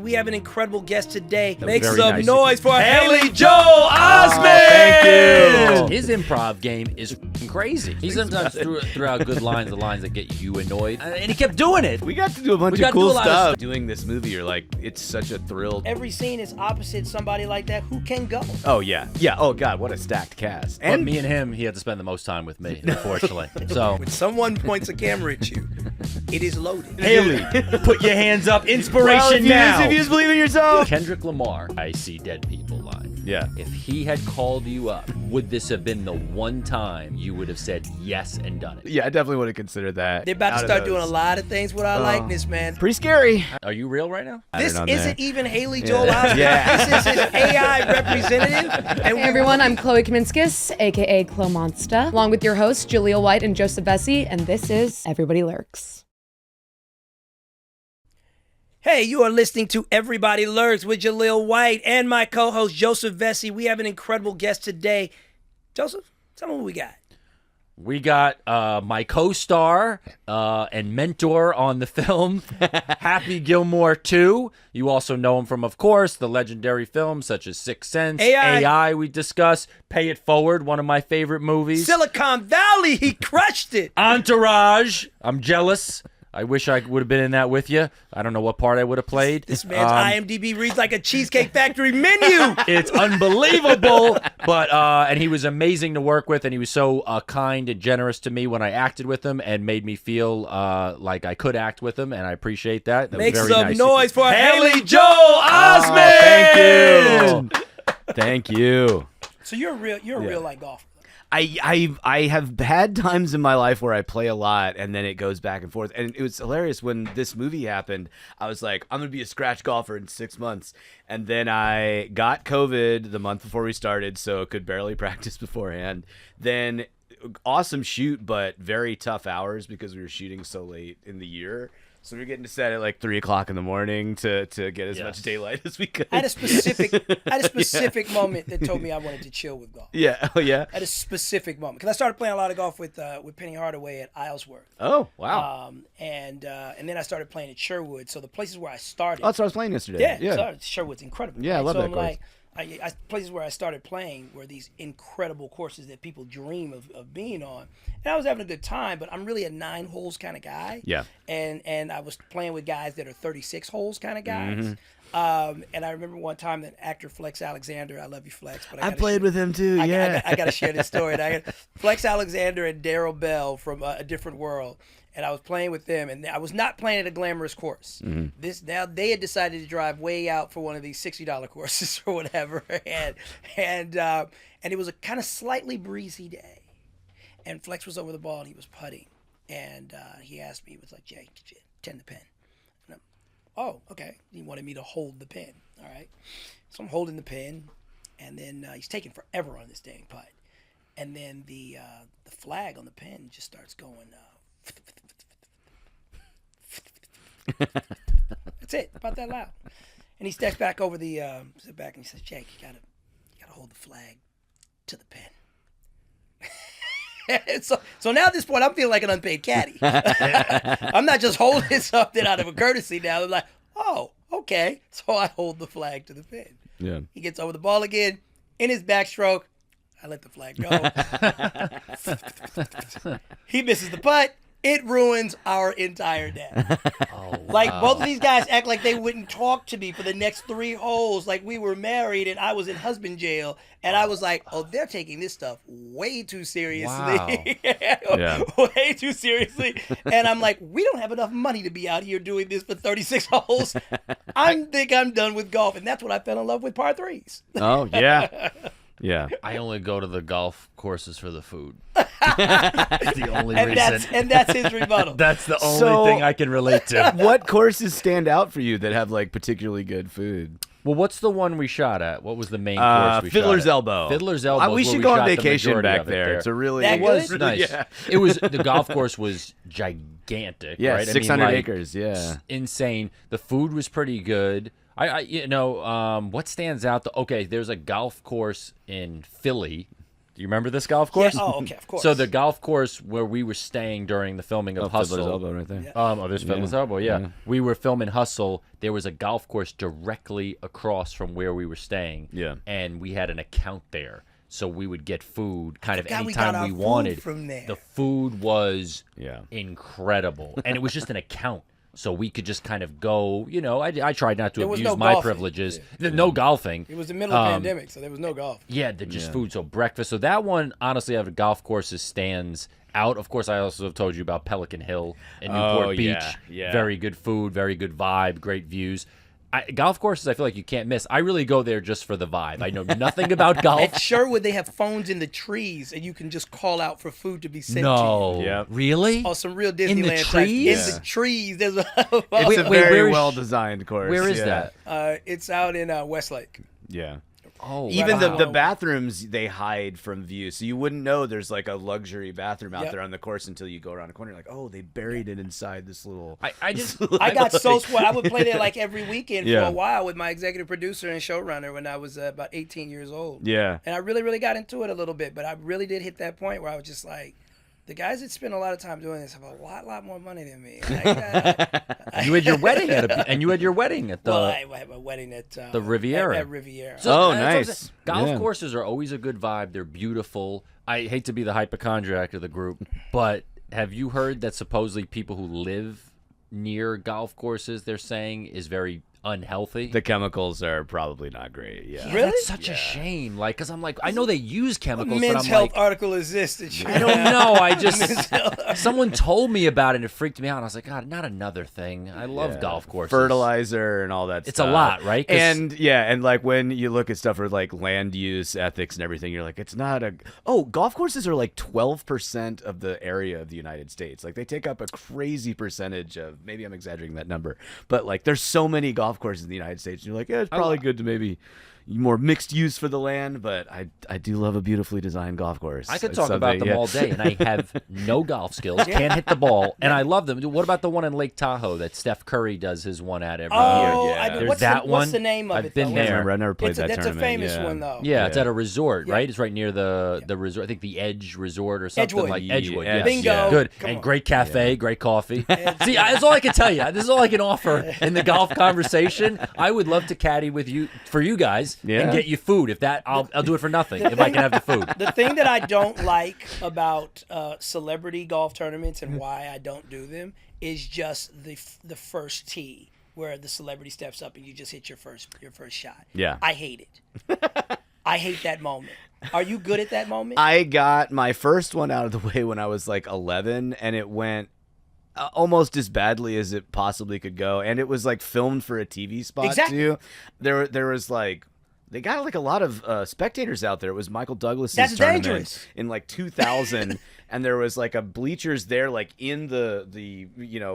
We have an incredible guest today. Make very some nice. noise for Haley Joel Osment! Thank you. His improv game is crazy. He sometimes threw out good lines, the lines that get you annoyed, and he kept doing it. We got to do a bunch of cool stuff. Doing this movie, you're like, it's such a thrill. Every scene is opposite somebody like that. Who can go? Oh, yeah. Yeah, oh, God, what a stacked cast. And me and him, he had to spend the most time with me, unfortunately. So When someone points a camera at you, it is loaded. Haley, put your hands up. Inspiration now. If you just believe in yourself. Kendrick Lamar, I see dead people line. Yeah. If he had called you up, would this have been the one time you would have said yes and done it? Yeah, I definitely would have considered that. They're about to start doing a lot of things with our likeness, man. Pretty scary. Are you real right now? This isn't even Haley Joel Osment. This is his AI representative. And Hey everyone, I'm Chloe Kaminskis, aka Chloe Monster, along with your hosts Jaleel White and Joseph and this is Everybody Lurks. Hey, you are listening to Everybody Lurks with Jaleel White and my co-host Joseph Vesey. We have an incredible guest today. Joseph, tell me what we got. We got my co-star and mentor on the film, Happy Gilmore II. You also know him from, of course, the legendary films such as Sixth Sense, AI we discussed, Pay It Forward, one of my favorite movies. Silicon Valley, he crushed it. Entourage, I'm jealous. I wish I would have been in that with you. I don't know what part I would have played. This man's IMDb reads like a Cheesecake Factory menu. It's unbelievable, but and he was amazing to work with, and he was so kind and generous to me when I acted with him, and made me feel like I could act with him, and I appreciate that. Make was very some nice. noise for Haley Joel Osment. Thank you. Thank you. So you're a real life golfer. I have had times in my life where I play a lot and then it goes back and forth. And it was hilarious when this movie happened. I was like, I'm going to be a scratch golfer in 6 months. And then I got COVID the month before we started, so could barely practice beforehand. Then awesome shoot, but very tough hours because we were shooting so late in the year. So we were getting to set at like 3 o'clock in the morning to get as much daylight as we could. I had a specific moment that told me I wanted to chill with golf. Yeah. Oh, yeah. I had a specific moment because I started playing a lot of golf with Penny Hardaway at Islesworth. Oh, wow. And then I started playing at Sherwood. So the places where I started. Oh, that's what I was playing yesterday. Yeah. So Sherwood's incredible. Yeah, I love that course. Like, places where I started playing were these incredible courses that people dream of being on. And I was having a good time, but I'm really a 9 holes kind of guy. Yeah. And I was playing with guys that are 36 holes kind of guys. Mm-hmm. And I remember one time that actor Flex Alexander, I love you, Flex. But I played with him too, yeah. I got to share this story. Flex Alexander and Daryl Bell from A Different World. And I was playing with them, and I was not playing at a glamorous course. Mm-hmm. Now they had decided to drive way out for one of these $60 courses or whatever, and it was a kind of slightly breezy day, and Flex was over the ball and he was putting, and he asked me, he was like, "Jay, did you tend the pin?" And I'm, "Oh, okay." He wanted me to hold the pin. All right, so I'm holding the pin, and then he's taking forever on this dang putt, and then the flag on the pin just starts going. That's it, about that loud. And he steps back over the sit back and he says, "Jake, you gotta hold the flag to the pin." so now at this point I'm feeling like an unpaid caddy. I'm not just holding something out of a courtesy now. I'm like, oh, okay. So I hold the flag to the pin. Yeah. He gets over the ball again. In his backstroke, I let the flag go. He misses the putt. It ruins our entire day. Oh, wow. Like, both of these guys act like they wouldn't talk to me for the next 3 holes, like we were married and I was in husband jail. And I was like, oh, they're taking this stuff way too seriously. Wow. Way too seriously. And I'm like, we don't have enough money to be out here doing this for 36 holes. I think I'm done with golf. And that's when I fell in love with par 3s. Oh, yeah. Yeah. I only go to the golf courses for the food. That's the only reason. And that's his rebuttal. That's the only thing I can relate to. What courses stand out for you that have like particularly good food? Well, what's the one we shot at? What was the main course we Fiddler's shot at? Elbow. Fiddler's Elbow. We should go on vacation back there. It's a really That It was good? nice. Yeah. It was the golf course was gigantic. Yeah, right? 600 like, acres. Yeah, insane. The food was pretty good. What stands out? Okay, there's a golf course in Philly Do you remember this golf course? Yeah, oh, okay, of course. So the golf course where we were staying during the filming of Fiddler's Hustle. Elbow right there. Yeah. There's Fiddler's Elbow, yeah. We were filming Hustle. There was a golf course directly across from where we were staying. Yeah. And we had an account there. So we would get food kind of forgot we got anytime our we food wanted. from there. The food was Yeah. incredible. And it was just an account. So we could just kind of go, I tried not to There was abuse no my golfing. privileges. No golfing. It was the middle of the pandemic, so there was no golf. Yeah, just food. So breakfast. So that one, honestly, out of golf courses stands out. Of course, I also have told you about Pelican Hill in Newport Beach. Yeah. Very good food, very good vibe, great views. Golf courses, I feel like you can't miss. I really go there just for the vibe. I know nothing about golf. At Sherwood, they have phones in the trees, and you can just call out for food to be sent to No, you. Yep. really? Oh, some real the Disneyland type- trees? In the trees. There's It's a, a Wait, very where's- well designed course. Where is yeah. that? it's out in Westlake. Yeah. Oh, Even wow. the bathrooms, they hide from view. So you wouldn't know there's like a luxury bathroom out Yep. there on the course until you go around a corner. You're like, oh, they buried it inside this little... I just I got so spoiled. I would play there like every weekend Yeah. for a while with my executive producer and showrunner when I was about 18 years old. Yeah. And I really, really got into it a little bit, but I really did hit that point where I was just like, the guys that spend a lot of time doing this have a lot more money than me. Like, you had your wedding and you had your wedding at the. well, I had my wedding at the Riviera. At Riviera. So Oh, that's what I'm nice. saying. Golf Yeah. courses are always a good vibe. They're beautiful. I hate to be the hypochondriac of the group, but have you heard that supposedly people who live near golf courses, they're saying, is very unhealthy? The chemicals are probably not great. Yeah. Yeah, Really? That's such a shame. Like, because I'm like, I know they use chemicals, Men's but I'm health like, article is this that you I don't know. I just someone told me about it and it freaked me out. And I was like, God, not another thing. I love Yeah. golf courses. Fertilizer and all that It's stuff. a lot, right? 'Cause- And and like when you look at stuff for like land use ethics and everything, you're like, it's not a... Oh, golf courses are like 12% of the area of the United States. Like they take up a crazy percentage of, maybe I'm exaggerating that number, but like there's so many golf courses in the United States. And you're like, yeah, it's probably good to maybe more mixed use for the land, but I do love a beautifully designed golf course. I could It's talk about something, them all day, and I have no golf skills, can't hit the ball, and I love them. What about the one in Lake Tahoe that Steph Curry does his one at every Oh, year? Yeah. There's what's that the, what's one. the name of I've it? been though? there. Remember, I never played that That's a tournament. famous yeah. one though. Yeah, it's Yeah. at a resort, Yeah. right? It's right near the resort. I think the Edge Resort or something Edgewood. like Yeah, Edgewood. Edge, Yes. Bingo. yeah. Good. Come And on. great cafe, great coffee. See, that's all I can tell you. This is all I can offer in the golf conversation. I would love to caddy with you for you guys and Yeah. get you food. If that, I'll do it for nothing if I can have the food. The thing that I don't like about celebrity golf tournaments and why I don't do them is just the first tee where the celebrity steps up and you just hit your first shot. Yeah. I hate it. I hate that moment. Are you good at that moment? I got my first one out of the way when I was like 11, and it went almost as badly as it possibly could go. And it was like filmed for a TV spot Exactly. too. There was like, they got like a lot of spectators out there. It was Michael Douglas's That's tournament dangerous. in like 2000, and there was like a bleachers there, like in the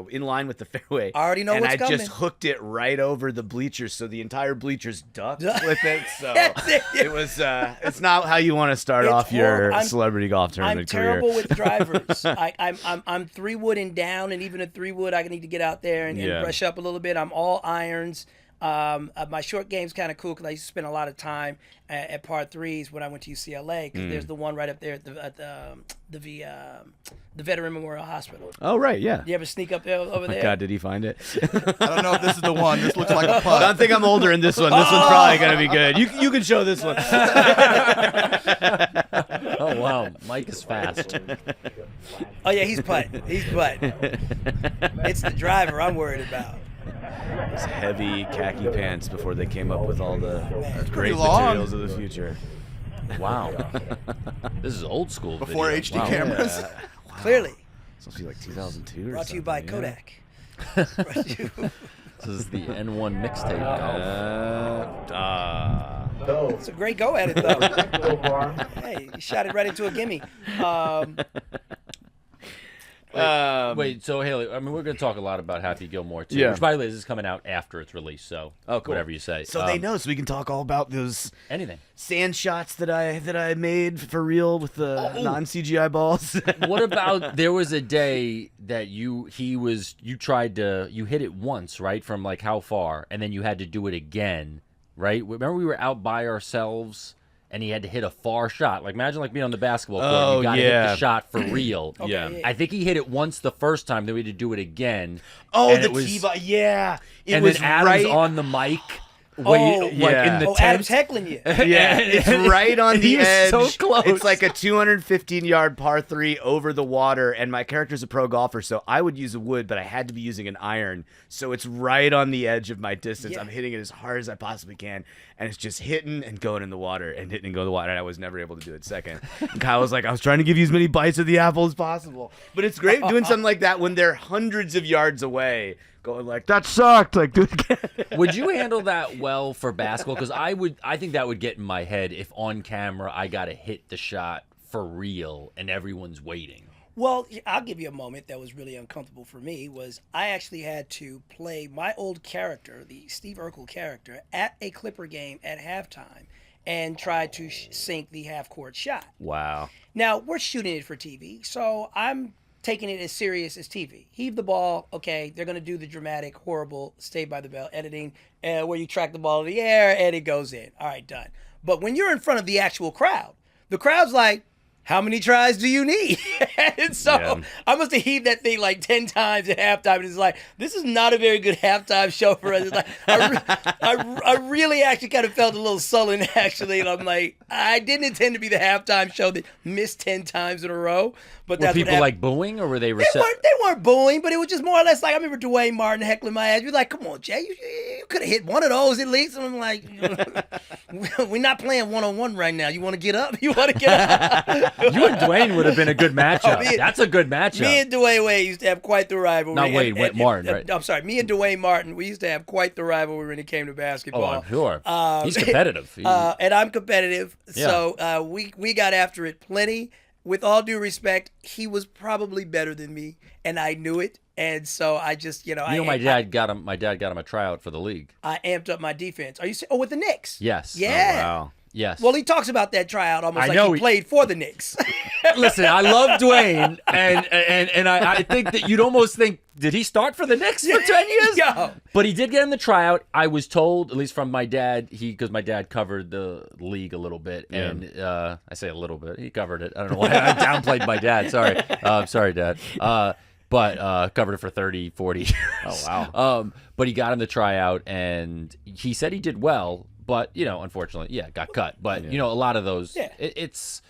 in line with the fairway. I already know and what's I coming. just hooked it right over the bleachers, so the entire bleachers ducked Duck. with it. So That's it. it was. It's not how you want to start It's off your horrible. I'm- celebrity golf tournament I'm career. terrible with drivers. I'm 3-wood and down, and even a 3-wood, I need to get out there and Yeah. brush up a little bit. I'm all irons. My short game's kind of cool because I used to spend a lot of time at par threes when I went to UCLA because there's the one right up there at the Veteran Memorial Hospital. Oh right, yeah. You ever sneak up there over there? God, did he find it? I don't know if this is the one. This looks like a I putt. don't think I'm older in this one. This one's probably gonna be good. You can show this one. Oh wow, Mike is fast. Oh yeah, he's putting. He's putting. It's the driver I'm worried about. Those heavy khaki pants before they came up with all the great pretty long. materials of the future. Wow, this is old school. Before video. HD Wow. cameras. Clearly, Supposed to be like 2002 or brought to you something, by yeah. Kodak. Brought to you- This is the N1 mixtape. It's a great go at it though. Hey, you shot it right into a gimme. Wait, so Haley, I mean, we're going to talk a lot about Happy Gilmore too. Yeah. Which, by the way, this is coming out after it's released, so Oh, cool. whatever you say. So they know, so we can talk all about those anything. sand shots that I made for real with the non CGI balls. What about there was a day that you hit it once, right, from like how far, and then you had to do it again, right? Remember we were out by ourselves and he had to hit a far shot. Like imagine like being on the basketball court, Oh, you got to hit yeah. the shot for real. Yeah. yeah. I think he hit it once the first time, then we had to do it again. Oh, and the it was, T-ball. Yeah. It and was then Adam's right on the mic. Oh, Like yeah. in the Oh, tent. Adam's heckling you. Yeah, it's right on the He was edge. so close. It's like a 215-yard par 3 over the water, and my character's a pro golfer, so I would use a wood, but I had to be using an iron, so it's right on the edge of my distance. Yeah. I'm hitting it as hard as I possibly can, and it's just hitting and going in the water, and hitting and going in the water, and I was never able to do it second. And Kyle was like, I was trying to give you as many bites of the apple as possible, but it's great doing something like that when they're hundreds of yards away, going like, that sucked, like, do it again. Would you handle that well for basketball? Because I think that would get in my head if on camera I got to hit the shot for real and everyone's waiting. Well, I'll give you a moment that was really uncomfortable for me. Was I actually had to play my old character, the Steve Urkel character, at a Clipper game at halftime and try to sink the half-court shot. Wow. Now, we're shooting it for TV, so I'm taking it as serious as TV. Heave the ball, okay, they're going to do the dramatic, horrible, Saved by the Bell editing where you track the ball in the air and it goes in. All right, done. But when you're in front of the actual crowd, the crowd's like, how many tries do you need? And so Yeah. I must have heaved that thing like 10 times at halftime. And it's like, this is not a very good halftime show for us. It's like, I really actually kind of felt a little sullen, actually. And I'm like, I didn't intend to be the halftime show that missed 10 times in a row. But Were that's people what like booing or were they they receptive? weren't booing, but it was just more or less like I remember Dwayne Martin heckling my ass. You're like, come on, Jay, you could have hit one of those at least. And I'm like, we're not playing one-on-one right now. You want to get up? You want to get up? You and Dwayne would have been a good matchup. me and- That's a good matchup. Me and Dwayne Wade used to have quite the rivalry. Not Wade, Martin, right? I'm sorry. Me and Dwayne Martin, we used to have quite the rivalry when it came to basketball. Oh, I'm sure. He's competitive. And I'm competitive. Yeah. So we got after it plenty. With all due respect, he was probably better than me, and I knew it. And so I just, my dad got him. My dad got him a tryout for the league. I amped up my defense. Are you? With the Knicks? Yes. Yeah. Wow. Yes. Well, he talks about that tryout almost I like know he played for the Knicks. Listen, I love Dwayne, and I think that you'd almost think, did he start for the Knicks for 10 years? Yo. But he did get in the tryout. I was told, at least from my dad, because my dad covered the league a little bit, and I say a little bit, he covered it. I don't know why I downplayed my dad. Sorry. Sorry, Dad. But covered it for 30, 40 years. Oh, wow. But he got in the tryout, and he said he did well, but, unfortunately, got cut. But, a lot of those, Yeah. it's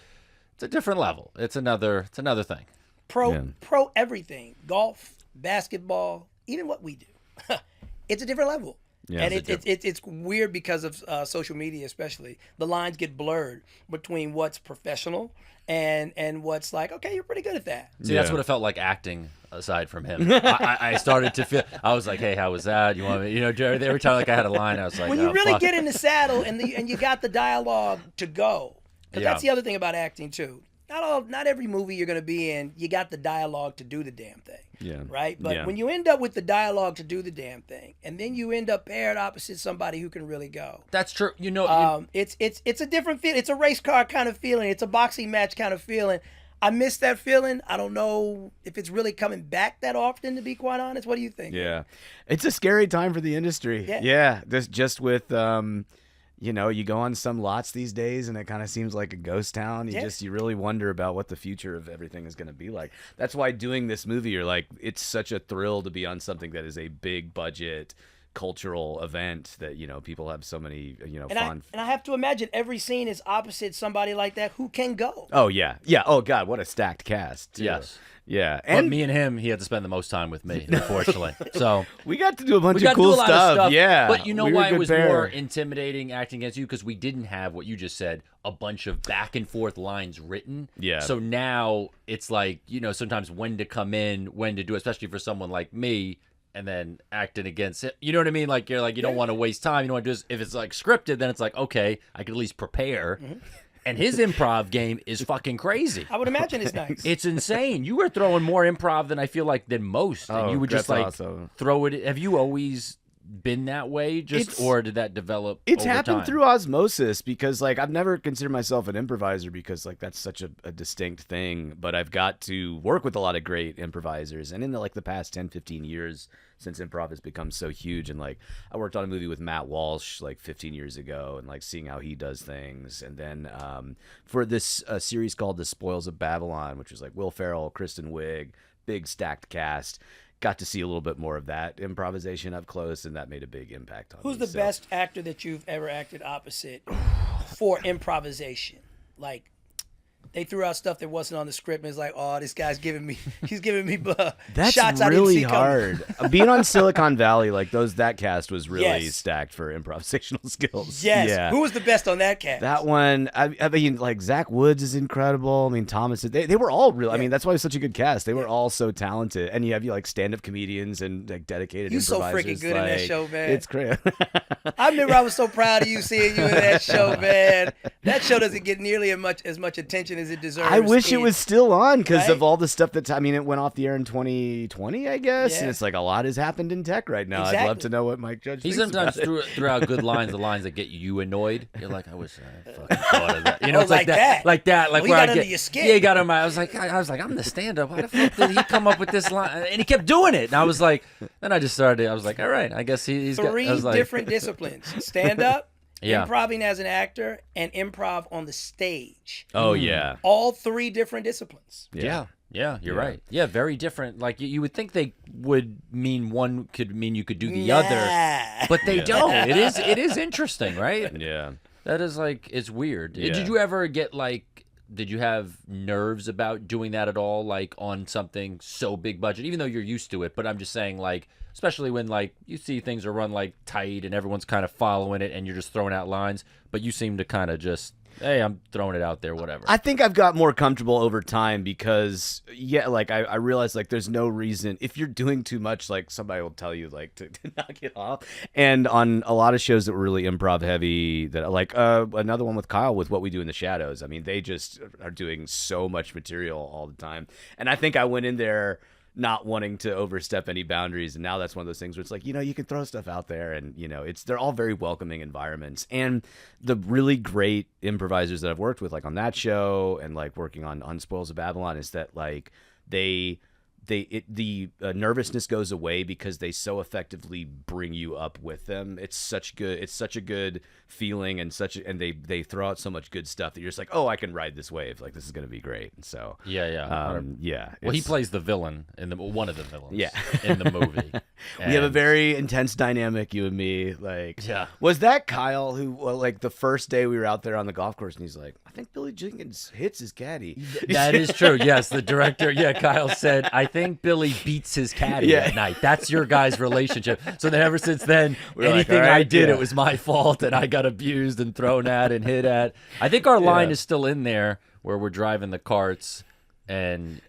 a different level. It's another thing. Pro everything. Golf, basketball, even what we do. It's a different level. Yeah, and it's it's weird because of social media, especially. The lines get blurred between what's professional and what's like, okay, you're pretty good at that. See, that's what it felt like acting. Aside from him, I started to feel. I was like, "Hey, how was that? You want me?" Jared. Every time like I had a line, I was like, When you oh, really fuck. get in the saddle and you got the dialogue to go, because Yeah. that's the other thing about acting too. Not every movie you're going to be in, you got the dialogue to do the damn thing. Yeah. Right? But Yeah. when you end up with the dialogue to do the damn thing, and then you end up paired opposite somebody who can really go. That's true. It's a different feel. It's a race car kind of feeling. It's a boxing match kind of feeling. I miss that feeling. I don't know if it's really coming back that often, to be quite honest. What do you think? Yeah. It's a scary time for the industry. Yeah. Yeah. This just with you go on some lots these days and it kind of seems like a ghost town. You really wonder about what the future of everything is going to be like. That's why doing this movie, you're like, it's such a thrill to be on something that is a big budget cultural event that people have so many fun. And I have to imagine every scene is opposite somebody like that who can go. Oh yeah. Oh god, what a stacked cast too. Yes. Yeah. But And me and him, he had to spend the most time with me, unfortunately. So we got to do a bunch we got of cool to do a lot stuff. of stuff. Yeah. But you know We were a why it good was pair. more intimidating acting against you? Because we didn't have what you just said, a bunch of back and forth lines written. Yeah. So now it's like, sometimes when to come in, when to do it, especially for someone like me. And then acting against it. You know what I mean? Like, you're like, you don't want to waste time. You don't want to just, if it's like scripted, then it's like, okay, I could at least prepare. Mm-hmm. And his improv game is fucking crazy. I would imagine it's nice. It's insane. You were throwing more improv than I feel like than most. And Oh, you would just that's like awesome. throw it. Have you always been that way, or did that develop? It's over happened time? through osmosis because, like, I've never considered myself an improviser because, like, that's such a distinct thing. But I've got to work with a lot of great improvisers, and in the past 10, 15 years since improv has become so huge, and like I worked on a movie with Matt Walsh like 15 years ago, and like seeing how he does things, and then for this series called The Spoils of Babylon, which was like Will Ferrell, Kristen Wiig, big stacked cast. Got to see a little bit more of that improvisation up close, and that made a big impact on me. Who's the best actor that you've ever acted opposite for improvisation? Like, they threw out stuff that wasn't on the script, and it's like, oh, this guy's giving me That's shots I didn't really see coming. hard. Being on Silicon Valley, like that cast was really Yes. stacked for improvisational skills. Yes. Yeah. Who was the best on that cast? That one, I mean, like Zach Woods is incredible. I mean, Thomas, they were all real. I mean, that's why it was such a good cast. They were all so talented, and you have like stand-up comedians and like dedicated. You so improvisers. freaking good in that show, man. It's great. I remember I was so proud of you seeing you in that show, man. That show doesn't get nearly as much attention as it deserves. I wish it was still on because Right? of all the stuff I mean, it went off the air in 2020, I guess, Yeah. and it's like a lot has happened in tech right now. I'd love Exactly. to know what Mike Judge He thinks sometimes about it. threw out good lines, the lines that get you annoyed. You're like, I wish I fucking thought of that. You know, Oh, it's like that. Like that. Like Well, he where got I under get, your skin. Yeah, he got on my. I was like, I'm the stand-up. Why the fuck did he come up with this line? And he kept doing it. And I was like, then I just started. I was like, all right, I guess he's got. Three I was like, different disciplines: stand-up, Yeah. improving as an actor, and improv on the stage. Oh yeah. All three different disciplines. Yeah. Yeah, you're right. Yeah, very different. Like you would think they would mean one could mean you could do the other, Nah. but they don't. It is interesting, right? Yeah. That is like it's weird. Yeah. Did you ever get like? Did you have nerves about doing that at all? Like on something so big budget, even though you're used to it. But I'm just saying, like, especially when like you see things are run like tight and everyone's kind of following it, and you're just throwing out lines, but you seem to kind of just, hey, I'm throwing it out there, whatever. I think I've got more comfortable over time because, yeah, like I realized like there's no reason if you're doing too much, like somebody will tell you like to knock it off. And on a lot of shows that were really improv heavy, that like another one with Kyle with What We Do in the Shadows. I mean, they just are doing so much material all the time. And I think I went in there not wanting to overstep any boundaries, and now that's one of those things where it's like, you know, you can throw stuff out there, and you know, they're all very welcoming environments. And the really great improvisers that I've worked with, like on that show and like working on Spoils of Babylon, is that like the nervousness goes away because they so effectively bring you up with them. It's such a good feeling, and they throw out so much good stuff that you're just like, oh, I can ride this wave, like this is gonna be great. And so yeah. yeah. Well, he it's- plays the villain in one of the villains. Yeah. in the movie. We have a And- very intense dynamic, you and me. Like, Yeah. Was that Kyle who, like, the first day we were out there on the golf course, and he's like, I think Billy Jenkins hits his caddy. That is true. Yes, the director. Yeah, Kyle said, I think Billy beats his caddy at night. That's your guys' relationship. So then, ever since then, We're like, anything all right, I did, yeah. it was my fault, and I got abused and thrown at and hit at. I think our line is still in there where we're driving the carts. And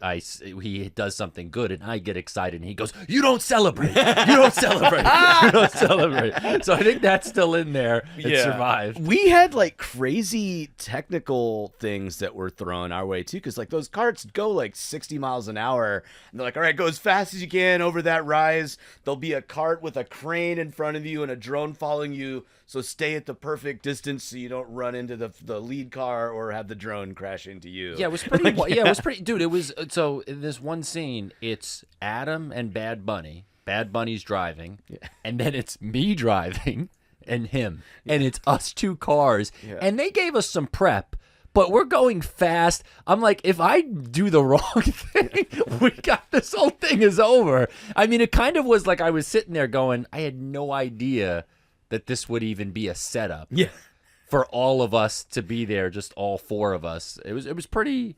he does something good, and I get excited, and he goes, "You don't celebrate! You don't celebrate! You don't celebrate!" So I think that's still in there. It survived. We had like crazy technical things that were thrown our way too, because like those carts go like 60 miles an hour, and they're like, all right, go as fast as you can over that rise. There'll be a cart with a crane in front of you and a drone following you, so stay at the perfect distance so you don't run into the lead car or have the drone crash into you. Yeah, it was pretty. Yeah, it was pretty. Dude, it was so. In this one scene, it's Adam and Bad Bunny. Bad Bunny's driving, and then it's me driving and him, and it's us two cars. And they gave us some prep, but we're going fast. I'm like, if I do the wrong thing, we got this whole thing is over. I mean, it kind of was like I was sitting there going, I had no idea that this would even be a setup. Yeah. For all of us to be there, just all four of us. It was pretty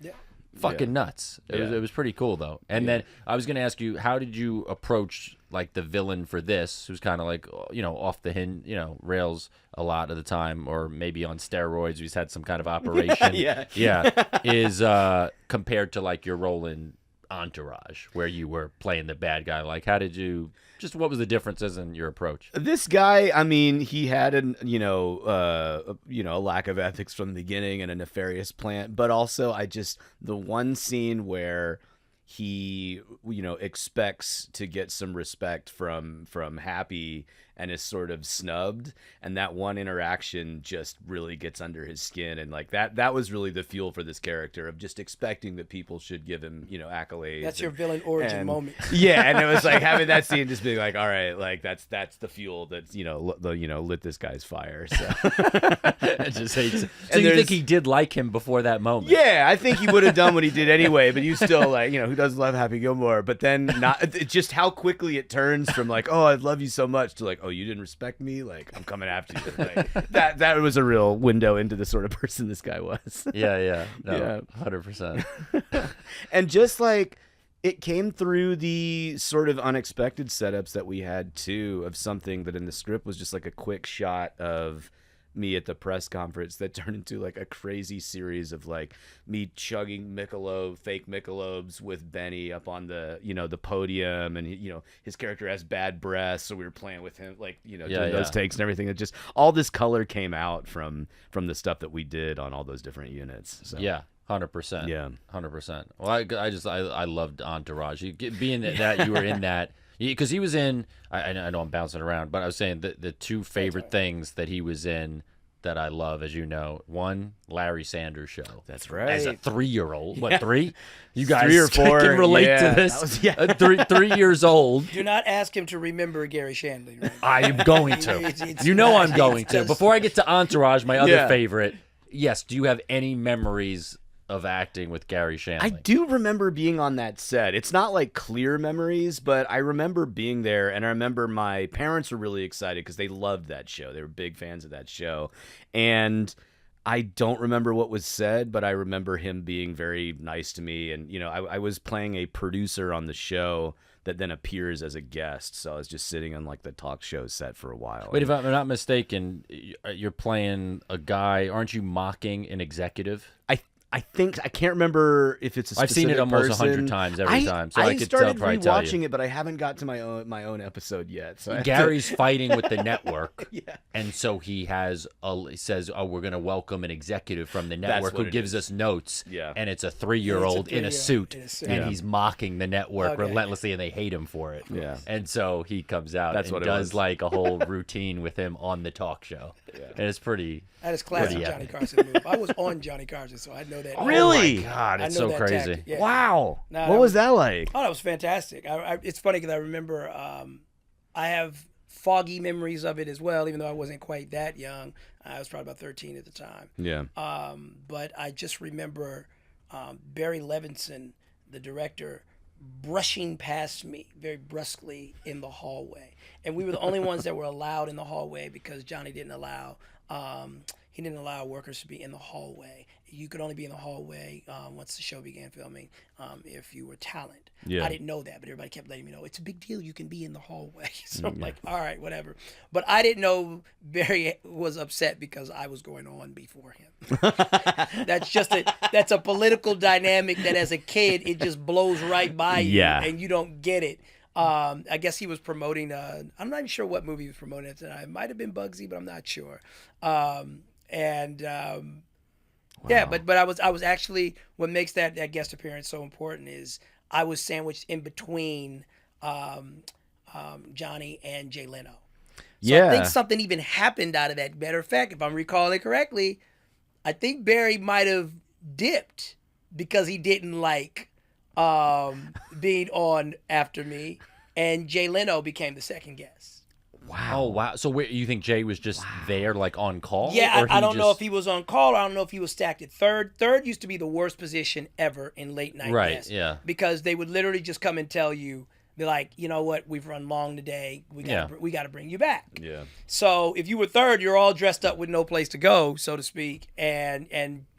fucking nuts. It was pretty cool though. And then I was gonna ask you, how did you approach like the villain for this, who's kind of like, you know, off the rails a lot of the time, or maybe on steroids, who's had some kind of operation. Is compared to like your role in Entourage, where you were playing the bad guy. Like, how did you? Just what was the differences in your approach? This guy, I mean, he had a lack of ethics from the beginning and a nefarious plan, but also the one scene where he, expects to get some respect from Happy, and is sort of snubbed, and that one interaction just really gets under his skin, and like that was really the fuel for this character of just expecting that people should give him, you know, accolades. That's your villain origin moment. Yeah, and it was like having that scene just being like, all right, like that's the fuel that's, you know, lit this guy's fire. So I just hate. So you think he did like him before that moment? Yeah, I think he would have done what he did anyway, but you still like, you know, who doesn't love Happy Gilmore? But then just how quickly it turns from like, oh, I love you so much to like, oh, you didn't respect me, like I'm coming after you. Like, that was a real window into the sort of person this guy was. Yeah. No, Yeah. 100%. And just like it came through the sort of unexpected setups that we had too, of something that in the script was just like a quick shot of me at the press conference that turned into like a crazy series of like me chugging fake Michelobs with Benny up on the, you know, the podium, and you know, his character has bad breath, so we were playing with him, like, you know, doing those takes and everything. It just, all this color came out from the stuff that we did on all those different units. So. Yeah. 100%. Yeah. 100%. Well, I loved Entourage. Being that you were in that, because he was in. I know I'm bouncing around, but I was saying the two favorite things that he was in that I love, as you know, one, Larry Sanders Show. That's right. As a 3-year-old, what 3? You guys 3 or 4 can relate yeah, to this. That was, 3 years old. Do not ask him to remember Gary Shandling. Right? I am going to. It's You know not- I'm going it's to. just- Before I get to Entourage, my other Yeah. favorite. Yes. Do you have any memories of acting with Gary Shandling? I do remember being on that set. It's not like clear memories, but I remember being there, and I remember my parents were really excited because they loved that show. They were big fans of that show. And I don't remember what was said, but I remember him being very nice to me. And, you know, I was playing a producer on the show that then appears as a guest. So I was just sitting on like the talk show set for a while. Wait, if I'm not mistaken, you're playing a guy. Aren't you mocking an executive? I think I can't remember if it's a I've seen it specific almost person. 100 times every time, so I could started probably tell you. rewatching it, but I haven't got to my own episode yet. So I have to- Gary's fighting with the network, Yeah. and so he says, "Oh, we're going to welcome an executive from the network what who it gives is. us notes." Yeah. And it's a 3-year-old in a suit, in a suit. and Yeah. he's mocking the network Okay. relentlessly, and they hate him for it. Yeah. And so he comes out That's and what it does was. like a whole routine with him on the talk show, and it's pretty. That is classic Pretty Johnny epic. Carson move. I was on Johnny Carson, so I know that. Really? Oh my God, it's I know so that crazy. tactic, yeah. Wow. No, What that was that like? Oh, that was fantastic. It's funny because I remember I have foggy memories of it as well, even though I wasn't quite that young. I was probably about 13 at the time. Yeah. But I just remember Barry Levinson, the director, brushing past me very brusquely in the hallway. And we were the only ones that were allowed in the hallway because Johnny didn't allow workers to be in the hallway. You could only be in the hallway once the show began filming if you were talent. Yeah. I didn't know that, but everybody kept letting me know it's a big deal. You can be in the hallway. So I'm like, all right, whatever. But I didn't know Barry was upset because I was going on before him. That's a political dynamic that as a kid it just blows right by you, Yeah. and you don't get it. I guess he was promoting. I'm not even sure what movie he was promoting at the time. It might have been Bugsy, but I'm not sure. Yeah, but I was actually, what makes that guest appearance so important is I was sandwiched in between Johnny and Jay Leno. So I think something even happened out of that. Matter of fact, if I'm recalling it correctly, I think Barry might have dipped because he didn't like being on after me, and Jay Leno became the second guest. Wow. Oh, wow. So you think Jay was just there, like, on call? Yeah, Or I don't know just- if he was on call. Or I don't know if he was stacked at third. Third used to be the worst position ever in late night Right, guests. yeah. Because they would literally just come and tell you, they're like, you know what, we've run long today. We got to bring you back. Yeah. So if you were third, you're all dressed up with no place to go, so to speak, and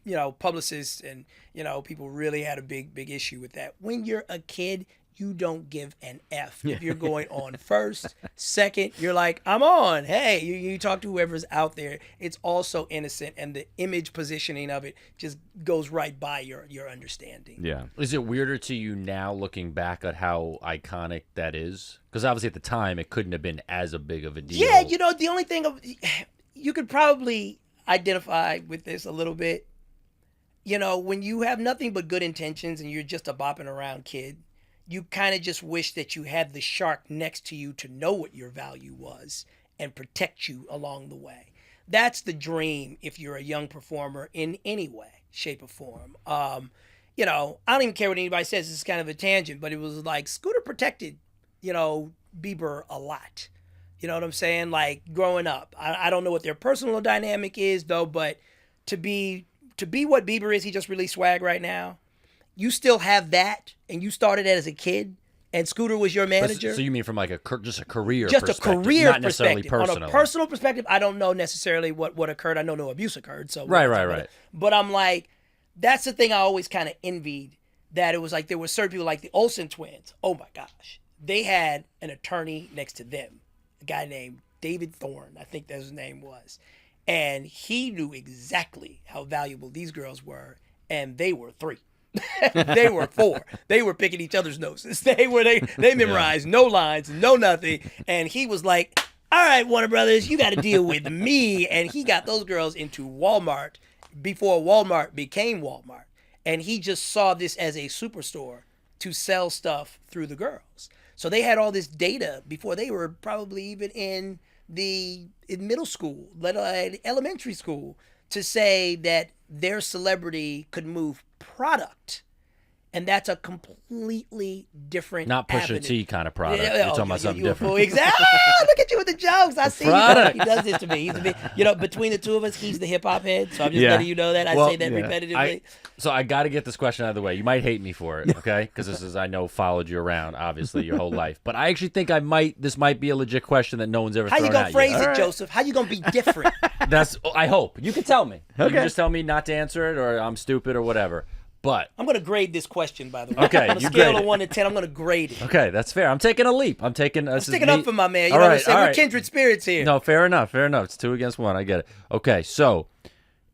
you know, publicists and you know, people really had a big issue with that. When you're a kid, you don't give an F if you're going on first, second. You're like, I'm on. Hey, you talk to whoever's out there. It's all so innocent, and the image positioning of it just goes right by your understanding. Yeah. Is it weirder to you now looking back at how iconic that is? Because obviously at the time it couldn't have been as a big of a deal. Yeah, you know, the only thing you could probably identify with this a little bit. You know, when you have nothing but good intentions and you're just a bopping around kid, you kind of just wish that you had the shark next to you to know what your value was and protect you along the way. That's the dream if you're a young performer in any way, shape, or form. You know, I don't even care what anybody says. This is kind of a tangent, but it was like Scooter protected, you know, Bieber a lot. You know what I'm saying? Like growing up, I don't know what their personal dynamic is though, but to be what Bieber is, he just released Swag right now. You still have that, and you started it as a kid, and Scooter was your manager. So you mean from like just a career just perspective, a career not necessarily perspective. personal. On a personal perspective, I don't know necessarily what occurred. I know no abuse occurred. So Right. But I'm like, that's the thing I always kind of envied, that it was like there were certain people like the Olsen twins. Oh my gosh. They had an attorney next to them, a guy named David Thorne, I think that's his name was. And he knew exactly how valuable these girls were, and they were 3. They were 4. They were picking each other's noses. They memorized no lines, no nothing. And he was like, all right, Warner Brothers, you got to deal with me. And he got those girls into Walmart before Walmart became Walmart. And he just saw this as a superstore to sell stuff through the girls. So they had all this data before they were probably even in middle school, let alone elementary school, to say that their celebrity could move product. And that's a completely different Not Pusha avenue. T kind of product. You're talking about something different. Exactly. Look at you with the jokes. I see product. you. He does this to me. You know, between the two of us, he's the hip hop head. So I'm just letting you know that. I Well, say that repetitively. So I got to get this question out of the way. You might hate me for it, okay? Because I know, followed you around, obviously, your whole life. But I actually think this might be a legit question that no one's ever How thrown you gonna at phrase you. it, Joseph? How you gonna be different? I hope. You can tell me. You Okay. can just tell me not to answer it, or I'm stupid, or whatever. But I'm gonna grade this question, by the way. Okay, on a you scale grade of it. 1 to 10, I'm gonna grade it. okay, that's fair. I'm taking a leap. I'm Sticking up for my man. You All know what I'm right, saying? all We're right. kindred spirits here. No, fair enough. It's 2 against 1. I get it. Okay, so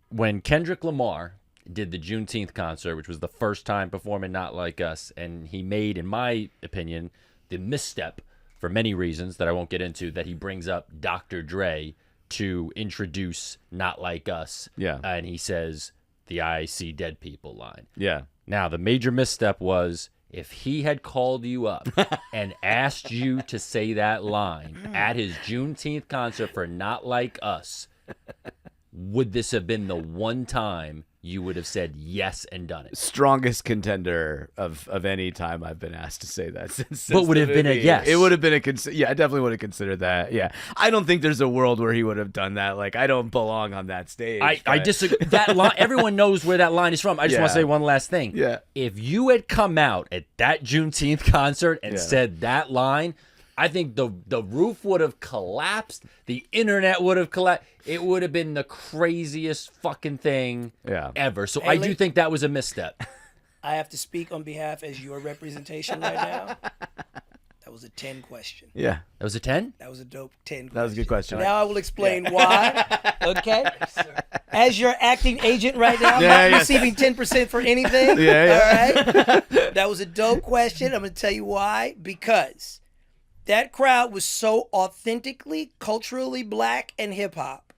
when Kendrick Lamar did the Juneteenth concert, which was the first time performing Not Like Us, and he made, in my opinion, the misstep for many reasons that I won't get into, that he brings up Dr. Dre to introduce Not Like Us. Yeah. And he says the I see dead people line. Yeah. Now, the major misstep was if he had called you up and asked you to say that line at his Juneteenth concert for Not Like Us, would this have been the one time you would have said yes and done it? Strongest contender of any time I've been asked to say that since But would the it have been a movie. yes? It would have been yeah, I definitely would have considered that. Yeah. I don't think there's a world where he would have done that. Like, I don't belong on that stage. I but- disagree. That line, everyone knows where that line is from. I just want to Yeah. say one last thing. Yeah. If you had come out at that Juneteenth concert and said that line, I think the roof would have collapsed. The internet would have collapsed. It would have been the craziest fucking thing ever. So I do think that was a misstep. I have to speak on behalf as your representation right now. That was a 10 question. Yeah. That was a 10? That was a dope 10 question. That was a good question. Now I will explain why. Okay? As your acting agent right now, I'm Yeah, not yeah. receiving 10% for anything. Yeah, All right? That was a dope question. I'm going to tell you why. Because that crowd was so authentically, culturally black and hip hop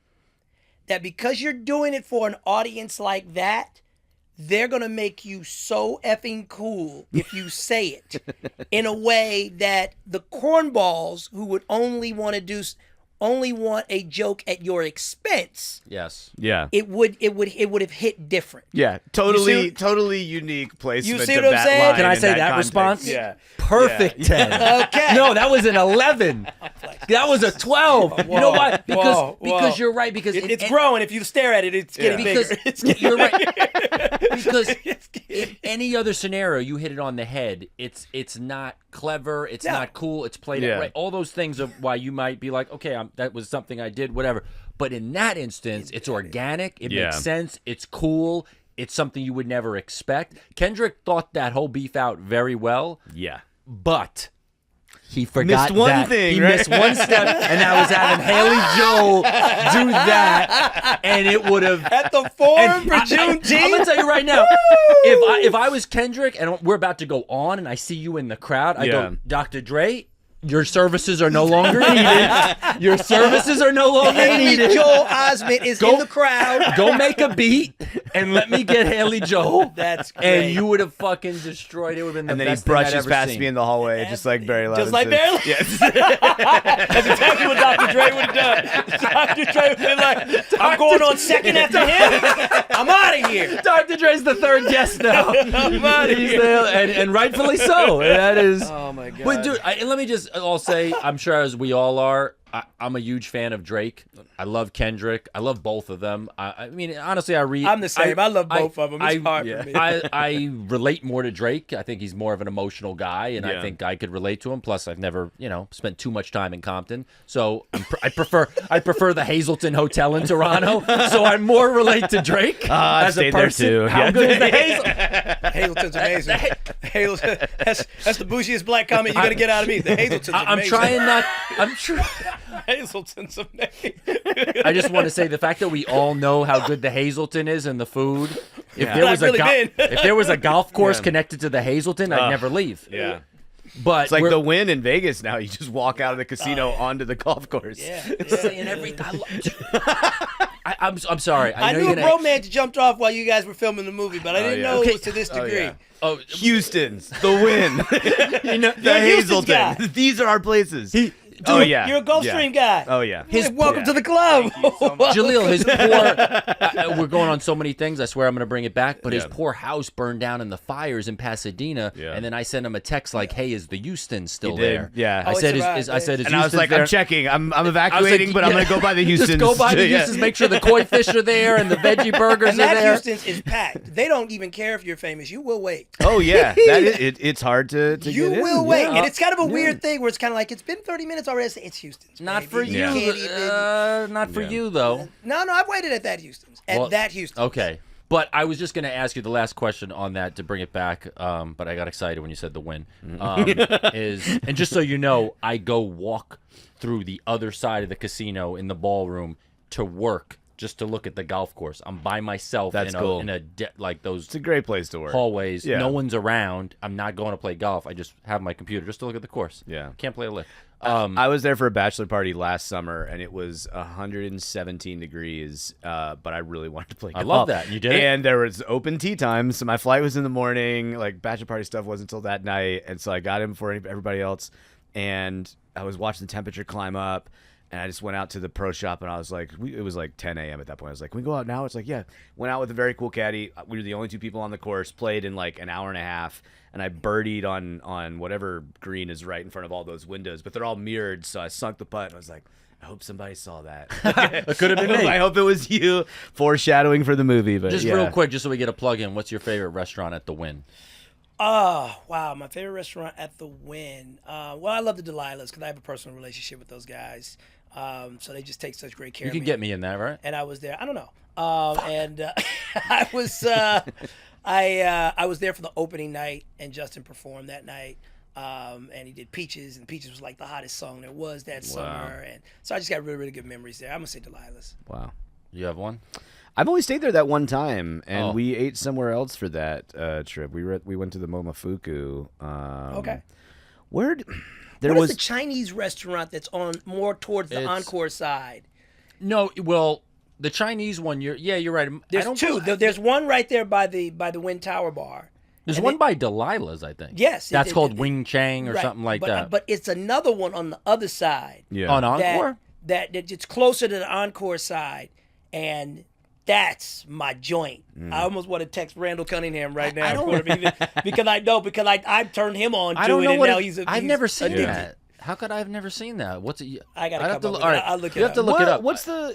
that because you're doing it for an audience like that, they're going to make you so effing cool if you say it in a way that the cornballs who would only want a joke at your expense, Yes. Yeah. it would have hit different. Yeah. You Totally unique placement. You see of what I'm that saying? line Can I in say that context. response? Yeah. Perfect 10. Okay. No, that was an 11. That was a 12. You know why? Whoa. Because you're right. Because It's growing. If you stare at it, it's getting because bigger. It's you're right. Because in any other scenario, you hit it on the head. It's not clever. It's No. not cool. It's played Yeah. right. All those things are why you might be like, okay, that was something I did, whatever. But in that instance, it's organic. It Yeah. makes sense. It's cool. It's something you would never expect. Kendrick thought that whole beef out very well, Yeah. but he forgot Missed one that. thing, He right? missed one step, and that was having Haley Joel do that, and it would have. at the forum And for Juneteenth. I'm gonna tell you right now, if I was Kendrick and we're about to go on, and I see you in the crowd, I Yeah. go, Dr. Dre, your services are no longer needed. Your services are no longer Haley needed. Joel Osment is in the crowd. Go make a beat and let me get Haley Joel. That's great. And you would have fucking destroyed it. Would have been the And then he best thing I'd brushes ever past seen. me in the hallway, just like Barry Levinson. Just like Barry Yes. That's exactly what Dr. Dre would have done. Dr. Dre would be like, I'm going on second after him. I'm out of here. Dr. Dre's the third guest now. I'm out of He's here. there, and rightfully so. That is. Oh, my God. But dude, let me just all say, I'm sure as we all are, I'm a huge fan of Drake. I love Kendrick. I love both of them. I mean, honestly, I'm the same. I love both of them. It's hard for me. I relate more to Drake. I think he's more of an emotional guy, and I Yeah. think I could relate to him. Plus, I've never, spent too much time in Compton, so I prefer the Hazelton Hotel in Toronto. So I more relate to Drake I've as a stayed there person. too. How Yeah. good is the Hazel? Hazleton's amazing. Hazleton, that's the bougiest black comment you're going to get out of me. The Hazleton's amazing. I'm trying not. I'm sure. Hazleton's amazing. I just want to say the fact that we all know how good the Hazelton is and the food. If But I've really been. if there was a golf course connected to the Hazelton, I'd never leave. Yeah. But It's like the Win in Vegas now. You just walk out of the casino onto the golf course. Yeah. saying everything. I'm sorry. I know knew a you're gonna- bromance jumped off while you guys were filming the movie, but I didn't yeah. know Okay. it was to this degree. yeah. Oh, Houston's, the Win, the You're a Houston's Hazelton. guy. These are our places. Dude, oh yeah, You're a Gulfstream guy. Oh yeah. Welcome to the club. Jaleel, his poor. We're going on so many things. I swear I'm going to bring it back. But his Yeah. poor house burned down in the fires in Pasadena, Yeah. and then I sent him a text like, "Hey, is the Houston still You did. there?" Yeah. I Oh, said, it's "Is arrived, I said, is And I was Houston's like, there?" I'm checking. I'm I was like, evacuating, but I'm yeah. gonna go by the Houston's. Just go by the Yeah. Houston's, make sure the koi fish are there and the veggie burgers And are that there. Houston's is packed. They don't even care if you're famous. You will wait. Oh yeah, that is. It's hard to You get will in. wait. Yeah. And it's kind of a weird thing where it's kind of like, it's been 30 minutes already. I say, it's Houston's. Not baby. for You you. can't even... Not for Yeah. you though. No, I've waited at that Houston's. That Houston's. Okay. But I was just going to ask you the last question on that to bring it back, but I got excited when you said the Win. And just so you know, I go walk through the other side of the casino in the ballroom to work just to look at the golf course. I'm by myself That's in cool. like those It's a great place to work. hallways. Yeah. No one's around. I'm not going to play golf. I just have my computer just to look at the course. Yeah. Can't play a lick. I was there for a bachelor party last summer, and it was 117 degrees. But I really wanted to play golf. I love that. You did it? And there was open tea time, so my flight was in the morning. Like bachelor party stuff wasn't until that night, and so I got in before everybody else. And I was watching the temperature climb up. And I just went out to the pro shop, and I was like, it was like 10 a.m. at that point. I was like, can we go out now? It's like, yeah. Went out with a very cool caddy. We were the only two people on the course, played in like an hour and a half, and I birdied on whatever green is right in front of all those windows, but they're all mirrored, so I sunk the putt, and I was like, I hope somebody saw that. It could have been me. I hope it was you, foreshadowing for the movie. But Just yeah. real quick, just so we get a plug in, what's your favorite restaurant at the Win? Oh, wow. My favorite restaurant at the Win. Well, I love the Delilahs because I have a personal relationship with those guys. So they just take such great care You of can me. get me in that, right? And I was there. I don't know. I was I was there for the opening night, and Justin performed that night. And he did Peaches, and Peaches was like the hottest song there was that summer. And so I just got really, really good memories there. I'm gonna say Delilah's. Wow. You have one? I've only stayed there that one time, and Oh. we ate somewhere else for that trip. We went to the Momofuku. Okay. Where What is the Chinese restaurant that's on more towards the It's- Encore side? No, well, the Chinese one. You're right. There's two. There's one right there by the Wynn Tower Bar. There's and one by Delilah's, I think. Yes, that's called Wing Chang or Right, something like but, that. But it's another one on the other side. Yeah. On Encore? That it's closer to the Encore side, and that's my joint. I almost want to text Randall Cunningham right now because I turned him on to I don't it, know and what now I've he's never seen addicted. that. How could I have never seen that? What's it? I gotta I'd have come to. up with All it. right, I'll look it you have to up. look it up.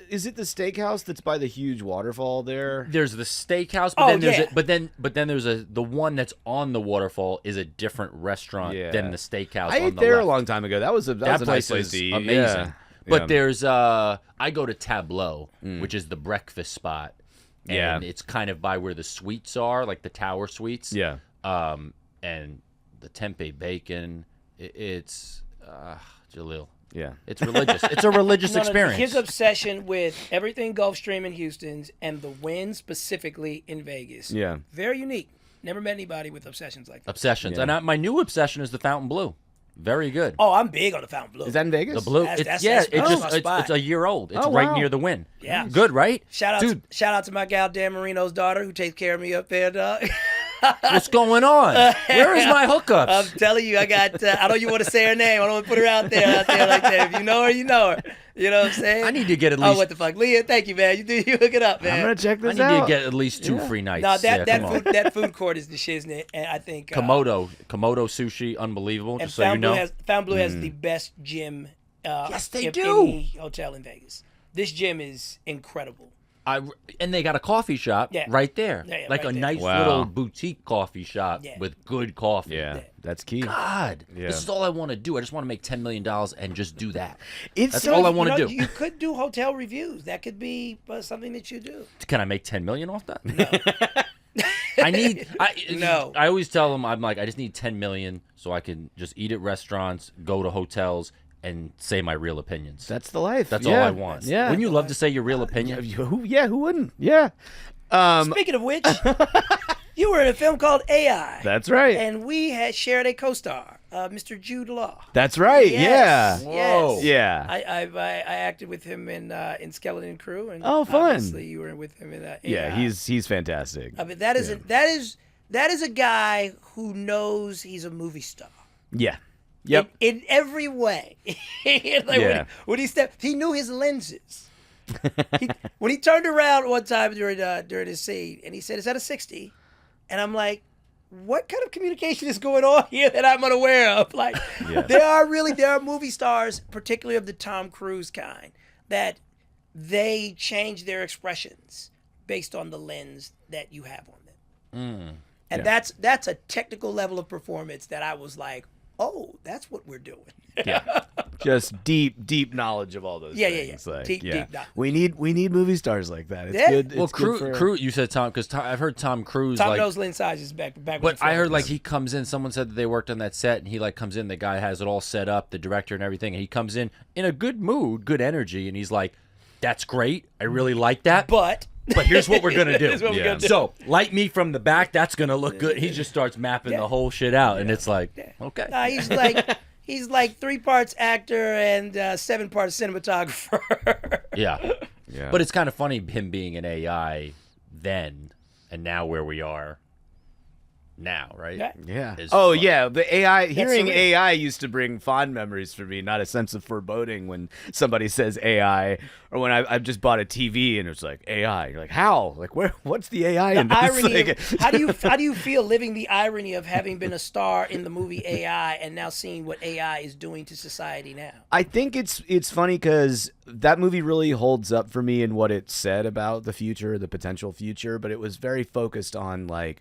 Is it the steakhouse that's by the huge waterfall there? There's the steakhouse, but Oh, then there's yeah. but then there's the one that's on the waterfall is a different restaurant Yeah. than the steakhouse. I on ate the there left. a long time ago. That was a That nice place place is to eat. amazing. Yeah. But Yeah. there's I go to Tableau, which is the breakfast spot. And Yeah. it's kind of by where the suites are, like the tower suites. Yeah. And the tempeh bacon, it's Jaleel. Yeah. It's religious. It's a religious experience. His obsession with everything Gulfstream in Houston's and the Wynn specifically in Vegas. Yeah. Very unique. Never met anybody with obsessions like that. Obsessions. Yeah. And my new obsession is the Fountain Blue. Very good. Oh, I'm big on the Fontainebleau. Is that in Vegas? The blue. That's It's my spot. it's a year old. It's Oh, right wow. near the Wynn. Yeah. Good, right? Shout Dude, out to my gal Dan Marino's daughter who takes care of me up there, dog. what's going on? Where is my hookups? I'm telling you, I got. I don't even want to say her name. I don't want to put her out there like that. If you know her, you know her. You know what I'm saying? I need to get at Oh, least. what the fuck, Leah? Thank you, man. You hook it up, man. I'm gonna check I this need out. to get at least 2 free nights. No, Yeah, come on. that food court is the shiznit, and I think Komodo sushi, unbelievable. and Just so you know. Fontainebleau has the best gym. Yes, they in do. any hotel in Vegas. This gym is incredible. And they got a coffee shop Yeah. right there, Yeah, like right a there. nice Wow. little boutique coffee shop Yeah. with good coffee. Yeah, that's key. God, Yeah. this is all I want to do. I just want to make $10 million and just do that. It's That's so- all I want to You know, do. You could do hotel reviews. That could be something that you do. Can I make $10 million off that? No. No. I always tell them, I'm like, I just need $10 million so I can just eat at restaurants, go to hotels, and say my real opinions. That's the life. That's Yeah. all I want. Yeah. Wouldn't you love to say your real opinion? Who wouldn't? Yeah. Speaking of which, you were in a film called AI. That's right. And we had shared a co-star, Mr. Jude Law. That's right. Yes. Yeah. Whoa. Yes. Yeah. I acted with him in Skeleton Crew, and Oh, fun. obviously you were with him in AI. Yeah, he's fantastic. I mean, that is a guy who knows he's a movie star. Yeah. Yep. In every way. Yeah. When he stepped, he knew his lenses. When he turned around one time during his scene, and he said, "Is that a 60?" And I'm like, what kind of communication is going on here that I'm unaware of? Like, Yeah. there are movie stars, particularly of the Tom Cruise kind, that they change their expressions based on the lens that you have on them. And that's a technical level of performance that I was like, oh, that's what we're doing. Yeah. Just deep knowledge of all those Yeah. things. Like, Deep knowledge. We need movie stars like that. It's Yeah. good. Well, It's good for- Cruise, you said Tom, because I've heard Tom Cruise Tom like. knows lens sizes back. But I heard like he comes in. Someone said that they worked on that set, and he like comes in. The guy has it all set up, the director and everything, and he comes in a good mood, good energy, and he's like, "That's great. I really like that. But here's what we're gonna do. Here's what we're gonna do. So light me from the back. That's gonna look good." He just starts mapping the whole shit out, and it's like, okay. Nah, he's like 3 parts actor and 7 parts cinematographer. Yeah. Yeah. But it's kind of funny him being an AI then, and now where we are now, right? Yeah. Yeah. Is Oh fun. yeah, the AI. Hearing surreal. AI used to bring fond memories for me, not a sense of foreboding when somebody says AI, or when I've just bought a TV and it's like AI. You're like, how? Like, where? What's the AI in this? Irony. Like, How do you feel living the irony of having been a star in the movie AI and now seeing what AI is doing to society now? I think it's funny because that movie really holds up for me in what it said about the future, the potential future, but it was very focused on like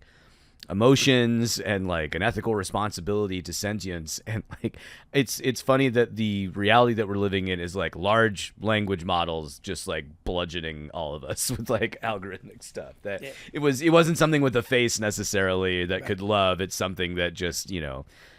emotions and like an ethical responsibility to sentience, and like it's funny that the reality that we're living in is like large language models just like bludgeoning all of us with like algorithmic stuff. That it wasn't something with a face necessarily that could love. It's something that just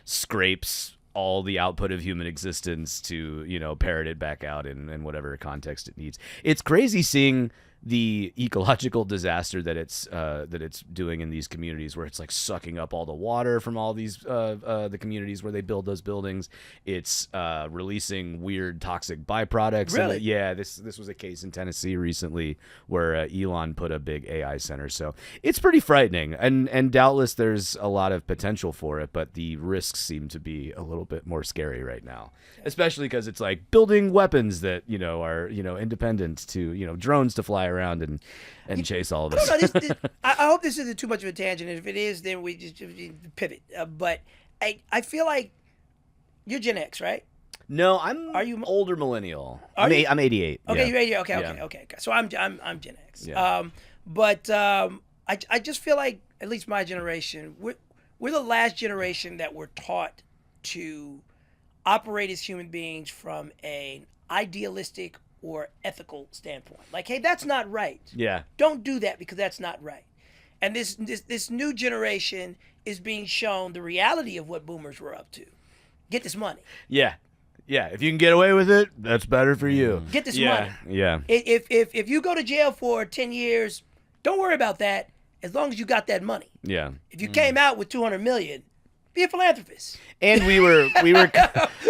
scrapes all the output of human existence to parrot it back out in whatever context it needs. It's crazy seeing the ecological disaster that it's doing in these communities, where it's like sucking up all the water from all these the communities where they build those buildings. It's releasing weird toxic byproducts. Really? Yeah, this was a case in Tennessee recently where Elon put a big AI center. So it's pretty frightening, and doubtless there's a lot of potential for it, but the risks seem to be a little bit more scary right now, especially because it's like building weapons that are independent to drones to fly around and chase all of us. I don't know. I hope this isn't too much of a tangent. And if it is, then we just pivot. But I feel like you're Gen X, right? No, I'm Are you- older millennial. Are you? I'm 88. Okay, yeah. you're 80. Okay, Yeah. okay. So I'm Gen X. Yeah. I just feel like, at least my generation, we're the last generation that were taught to operate as human beings from an idealistic or ethical standpoint. Like, hey, that's not right. Yeah. Don't do that because that's not right. And this new generation is being shown the reality of what boomers were up to. Get this money. Yeah. Yeah. If you can get away with it, that's better for you. Get this Yeah. money. Yeah. If you go to jail for 10 years, don't worry about that as long as you got that money. Yeah. If you came out with 200 million, be a philanthropist. And we were,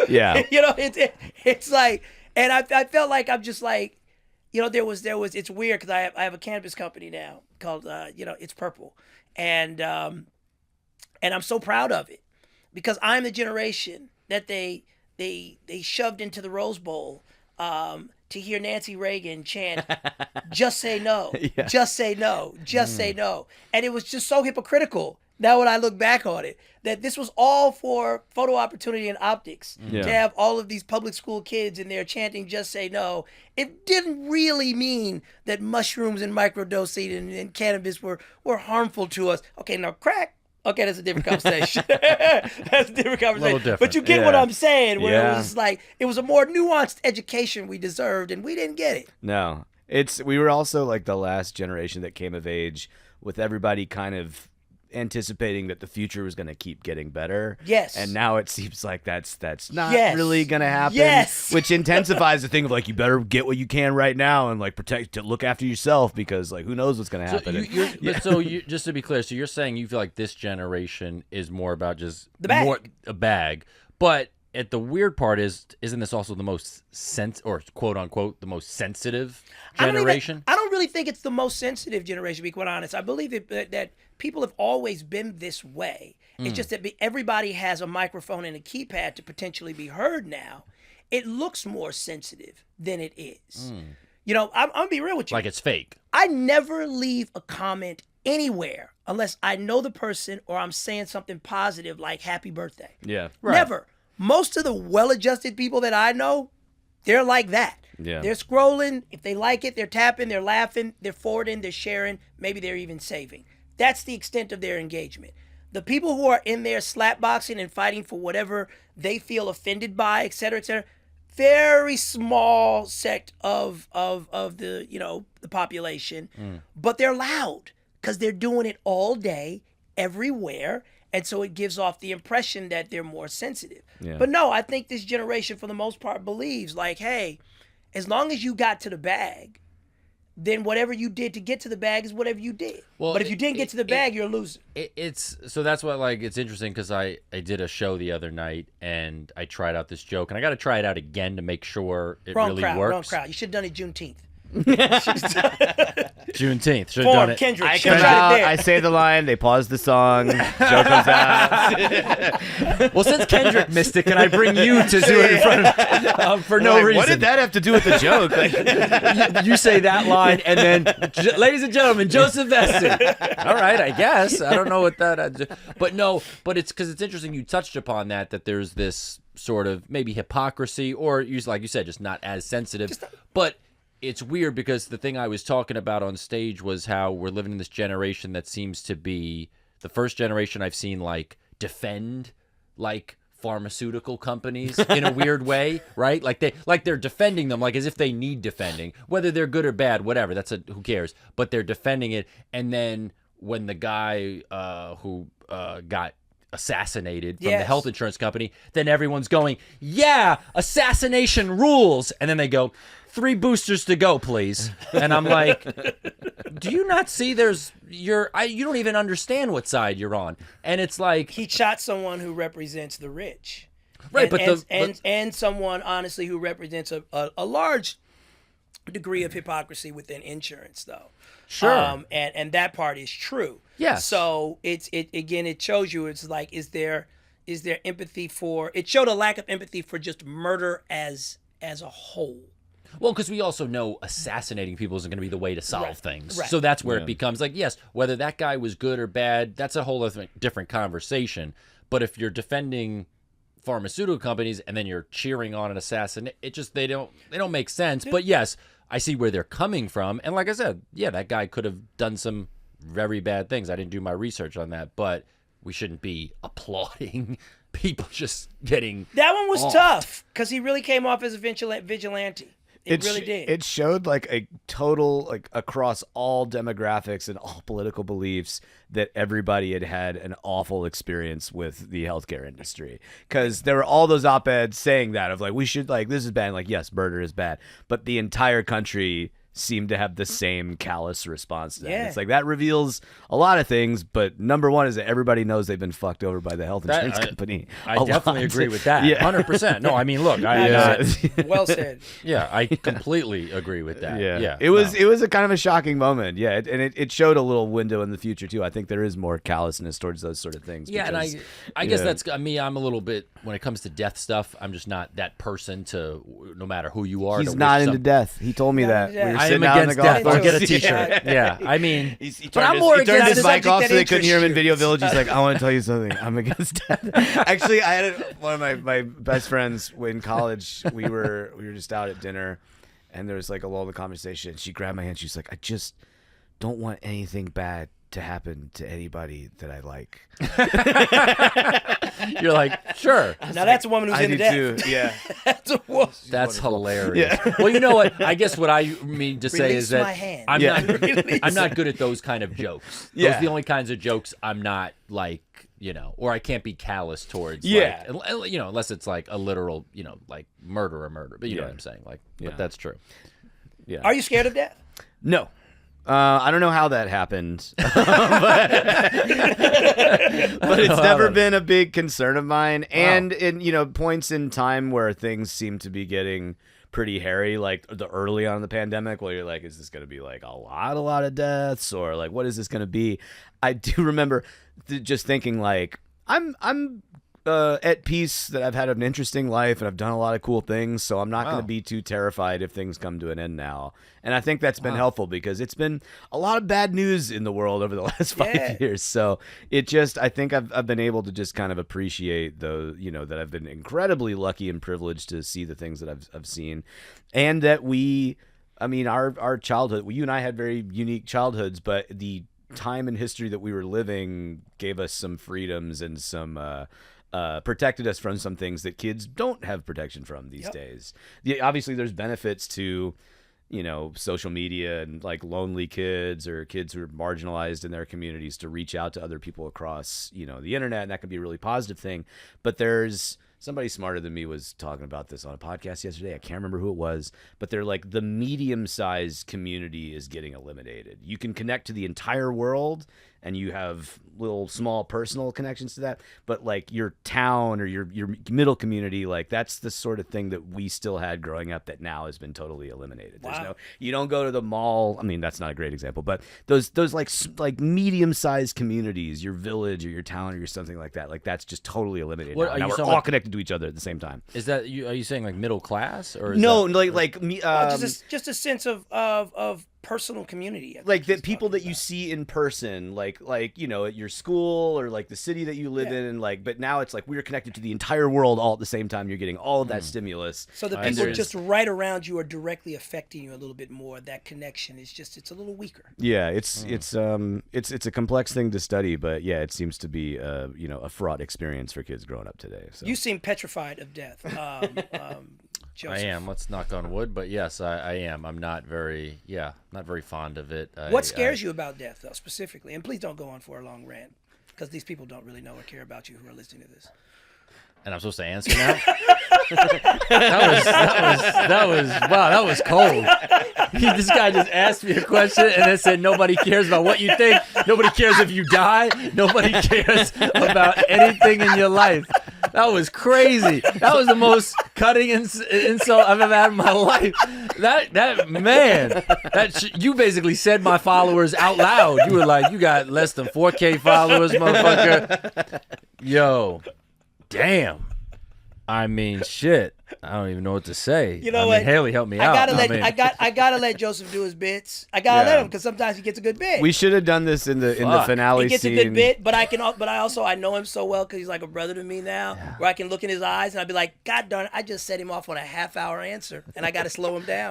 yeah. You know, it's like, and I felt like I'm just like, you know, there was. It's weird because I have a cannabis company now called It's Purple, and I'm so proud of it because I'm the generation that they shoved into the Rose Bowl to hear Nancy Reagan chant, "Just say no, just say no, just say no," and it was just so hypocritical. Now when I look back on it, that this was all for photo opportunity and optics, to have all of these public school kids in there chanting "Just say no." It didn't really mean that mushrooms and microdosing and cannabis were harmful to us. Okay, now crack. Okay, that's a different conversation. That's a different conversation. Little different. But you get what I'm saying, where Yeah. it was like, it was a more nuanced education we deserved, and we didn't get it. No, we were also like the last generation that came of age with everybody kind of anticipating that the future was going to keep getting better. Yes. And now it seems like that's not Yes. really going to happen. Yes. Which intensifies the thing of like, you better get what you can right now and like look after yourself because like who knows what's going to happen. So just to be clear, so you're saying you feel like this generation is more about just The bag. a bag, but the weird part isn't this also the most or quote unquote the most sensitive generation? I don't really think it's the most sensitive generation, to be quite honest. I believe that people have always been this way. It's just that everybody has a microphone and a keypad to potentially be heard now. It looks more sensitive than it is. You know, I'm going to be real with you. Like it's fake. I never leave a comment anywhere unless I know the person or I'm saying something positive like happy birthday. Yeah. Never. Most of the well-adjusted people that I know, they're like that. Yeah. They're scrolling. If they like it, they're tapping, they're laughing, they're forwarding, they're sharing. Maybe they're even saving. That's the extent of their engagement. The people who are in there slapboxing and fighting for whatever they feel offended by, et cetera, very small sect of the, the population. But they're loud because they're doing it all day, everywhere. And so it gives off the impression that they're more sensitive. Yeah. But no, I think this generation, for the most part, believes like, hey, as long as you got to the bag, then whatever you did to get to the bag is whatever you did. Well, but if you didn't get to the bag, you're a loser. It's so that's what it's interesting because I did a show the other night and I tried out this joke and I got to try it out again to make sure it really works. Wrong crowd. You should have done it Juneteenth. Juneteenth should have done it. Kendrick. I Should've come tried it out, there. I say the line, they pause the song, Joe comes out. Well, since Kendrick missed it, can I bring you to do it in front of for no Like, reason? what did that have to do with the joke? Like, you say that line, and then, ladies and gentlemen, Joseph Vesey. All right, I guess. I don't know what that. But no, but it's because it's interesting. You touched upon that there's this sort of maybe hypocrisy, or like you said, just not as sensitive. But it's weird because the thing I was talking about on stage was how we're living in this generation that seems to be the first generation I've seen like defend like pharmaceutical companies in a weird way, right? Like they're defending them like as if they need defending, whether they're good or bad, whatever. Who cares? But they're defending it, and then when the guy who got assassinated from the health insurance company, then everyone's going, yeah, assassination rules, and then they go, 3 boosters to go, please. And I'm like, do you not see you don't even understand what side you're on. And it's like He shot someone who represents the rich. Right, and someone honestly who represents a large degree of hypocrisy within insurance, though. Sure. And that part is true. Yes. So it shows you, it's like, is there empathy for, it showed a lack of empathy for just murder as a whole. Well, because we also know assassinating people isn't going to be the way to solve things. Right. So that's where it becomes like, yes, whether that guy was good or bad, that's a whole different conversation. But if you're defending pharmaceutical companies and then you're cheering on an assassin, they don't make sense. But yes, I see where they're coming from. And like I said, yeah, that guy could have done some very bad things. I didn't do my research on that, but we shouldn't be applauding people just getting That one was off. tough because he really came off as a vigilante. It really did. It showed like a total, like across all demographics and all political beliefs, that everybody had an awful experience with the healthcare industry. Because there were all those op-eds saying that of like, we should, like, this is bad. Like, yes, murder is bad. But the entire country seem to have the same callous response to that. Yeah. It's like that reveals a lot of things, but number one is that everybody knows they've been fucked over by the health insurance company. I definitely agree with that. Yeah. 100%. No, I mean, look, Well said. yeah, I completely agree with that. Yeah. It was a kind of a shocking moment. Yeah, and it showed a little window in the future too. I think there is more callousness towards those sort of things. Yeah, because, and I guess that's me. I'm a little bit, when it comes to death stuff, I'm just not that person to, no matter who you are. He's not into death. He told me that. Yeah. We were I am sitting out in the against golf death. I'll course. get a T-shirt. Yeah, I mean, but I'm he more turned against his the mic off so that they couldn't hear him in interests Video you. Village. He's like, I want to tell you something. I'm against death. Actually, I had one of my best friends in college. We were just out at dinner, and there was like a lull in the conversation. She grabbed my hand. She's like, I just don't want anything bad to happen to anybody that I like. you're like, sure. Now that's a woman who's I into do death. too. Yeah. That's a woman. That's hilarious. Well, you know what? I guess what I mean to say Release is that my hand. I'm Yeah. not. I'm not good at those kind of jokes. Those Yeah. are the only kinds of jokes I'm not like. Or I can't be callous towards. Yeah. Like, unless it's like a literal, like murder. But you know what I'm saying. Like, but that's true. Yeah. Are you scared of death? No. I don't know how that happened, but it's never been a big concern of mine. And in points in time where things seem to be getting pretty hairy, like the early on in the pandemic, where you're like, is this going to be like a lot of deaths, or like what is this going to be? I do remember just thinking like I'm at peace that I've had an interesting life and I've done a lot of cool things, so I'm not going to be too terrified if things come to an end now. And I think that's been helpful because it's been a lot of bad news in the world over the last 5 years. So I think I've been able to just kind of appreciate that I've been incredibly lucky and privileged to see the things that I've seen, and that our childhood, you and I had very unique childhoods, but the time and history that we were living gave us some freedoms and some protected us from some things that kids don't have protection from these days. Obviously, there's benefits to, social media and like lonely kids or kids who are marginalized in their communities to reach out to other people across, the internet, and that can be a really positive thing. But there's somebody smarter than me was talking about this on a podcast yesterday. I can't remember who it was, but they're like, the medium-sized community is getting eliminated. You can connect to the entire world, and you have little small personal connections to that, but like your town or your middle community, like that's the sort of thing that we still had growing up that now has been totally eliminated. Wow. You don't go to the mall. I mean, that's not a great example, but those like medium-sized communities, your village or your town or your something like that, like that's just totally eliminated. What, now. are Now you we're talking all about- connected to each other at the same time. Is that you? Are you saying like middle class or is No, that, like me. Just a sense of personal community. I Like think the he's people talking that you about. see in person, like at your school or like the city that you live in, and like, but now it's like we're connected to the entire world all at the same time. You're getting all of that stimulus. So the I people see. just right around you are directly affecting you a little bit more. That connection is it's a little weaker. Yeah, it's a complex thing to study, but yeah, it seems to be a fraught experience for kids growing up today. So. You seem petrified of death. Joseph. I am. Let's knock on wood. But yes, I am. I'm not very fond of it. What scares you about death, though, specifically? And please don't go on for a long rant, because these people don't really know or care about you who are listening to this. And I'm supposed to answer now? That was cold. This guy just asked me a question and then said nobody cares about what you think. Nobody cares if you die. Nobody cares about anything in your life. That was crazy. That was the most cutting insult I've ever had in my life. You basically said my followers out loud. You were like, you got less than 4K followers, motherfucker. Yo. Damn. I mean, shit. I don't even know what to say. You know what? Haley helped me I out. gotta let Joseph do his bits. I gotta let him, because sometimes he gets a good bit. We should have done this in the finale He gets scene. a good bit, but I know him so well because he's like a brother to me now. Yeah. Where I can look in his eyes and I'd be like, God darn it, I just set him off on a half-hour answer, and I got to slow him down.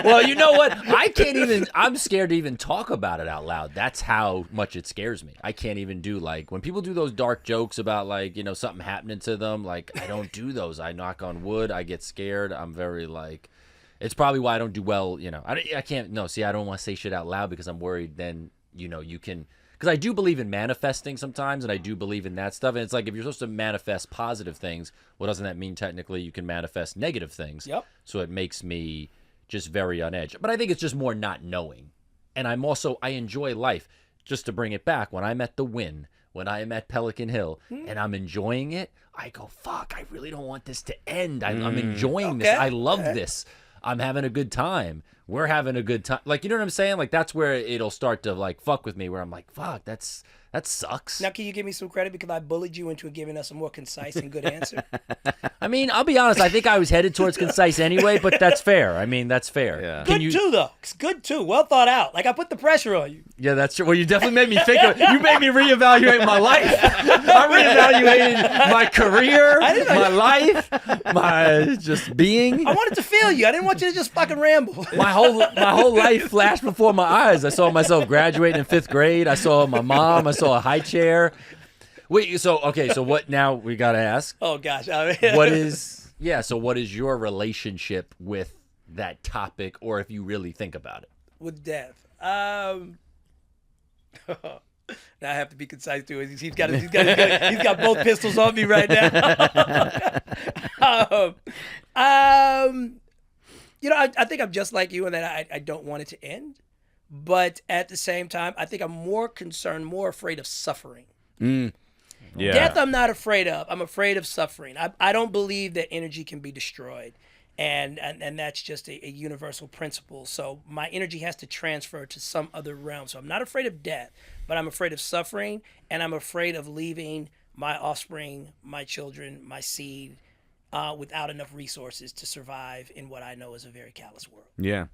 Well, you know what? I'm scared to even talk about it out loud. That's how much it scares me. I can't even do like when people do those dark jokes about like something happening to them. Like I don't do those. I knock on wood. I get scared. I'm very like. It's probably why I don't do well. I can't. No, see, I don't want to say shit out loud because I'm worried. Then you can. Because I do believe in manifesting sometimes, and I do believe in that stuff. And it's like if you're supposed to manifest positive things, well, doesn't that mean technically you can manifest negative things? Yep. So it makes me, just very on edge. But I think it's just more not knowing. And I enjoy life. Just to bring it back, when I'm at the Wynn, when I am at Pelican Hill, and I'm enjoying it, I go, fuck, I really don't want this to end. I'm enjoying this. I love this. I'm having a good time. We're having a good time. Like, you know what I'm saying? Like, that's where it'll start to, like, fuck with me, where I'm like, fuck, that sucks. Now, can you give me some credit because I bullied you into giving us a more concise and good answer? I mean, I'll be honest. I think I was headed towards concise anyway, but that's fair. I mean, that's fair. Yeah. Good too, though. It's good too. Well thought out. Like I put the pressure on you. Yeah, that's true. Well, you definitely made me think of. You made me reevaluate my life. I'm reevaluating my career, my life, my just being. I wanted to feel you. I didn't want you to just fucking ramble. My whole life flashed before my eyes. I saw myself graduating in 5th grade. I saw my mom. I saw a high chair. Wait, so what now we got to ask? Oh gosh. What is your relationship with that topic, or if you really think about it? With death. Now I have to be concise too. He's got both pistols on me right now. I think I'm just like you in that I don't want it to end, but at the same time, I think I'm more afraid of suffering. Yeah. Death, I'm not afraid of. I'm afraid of suffering. I don't believe that energy can be destroyed. And that's just a universal principle. So my energy has to transfer to some other realm. So I'm not afraid of death, but I'm afraid of suffering, and I'm afraid of leaving my offspring, my children, my seed, without enough resources to survive in what I know is a very callous world. Yeah.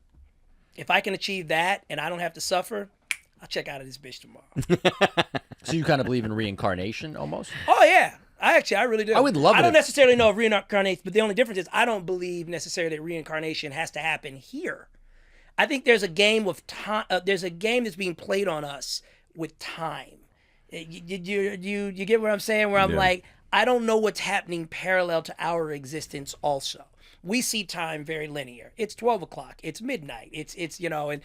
If I can achieve that and I don't have to suffer, I'll check out of this bitch tomorrow. So you kind of believe in reincarnation almost? Oh, yeah. I really do. I would love it. I don't necessarily know of reincarnation, but the only difference is I don't believe necessarily that reincarnation has to happen here. I think there's a game of time. There's a game that's being played on us with time. You get what I'm saying? Where I'm like, I don't know what's happening parallel to our existence also. We see time very linear. It's 12 o'clock. It's midnight. It's a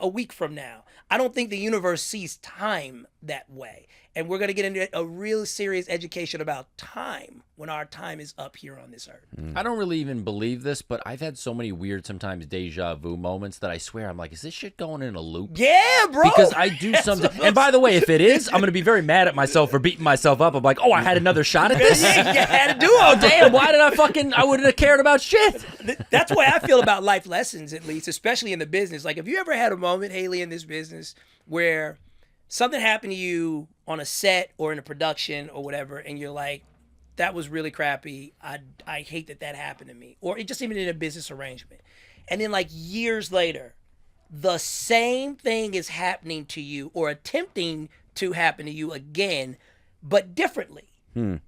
week from now. I don't think the universe sees time that way. And we're going to get into a real serious education about time when our time is up here on this earth. I don't really even believe this, but I've had so many weird, sometimes deja vu moments that I swear I'm like, is this shit going in a loop? Yeah, bro. Because I do something. And by the way, if it is, I'm going to be very mad at myself for beating myself up. I'm like, oh, I had another shot at this? You had to do Oh, it. damn, why did I wouldn't have cared about shit. That's the way I feel about life lessons, at least, especially in the business. Like, have you ever had a moment, Haley, in this business where something happened to you on a set or in a production or whatever, and you're like, that was really crappy. I hate that happened to me. Or it just even in a business arrangement. And then like years later, the same thing is happening to you or attempting to happen to you again, but differently.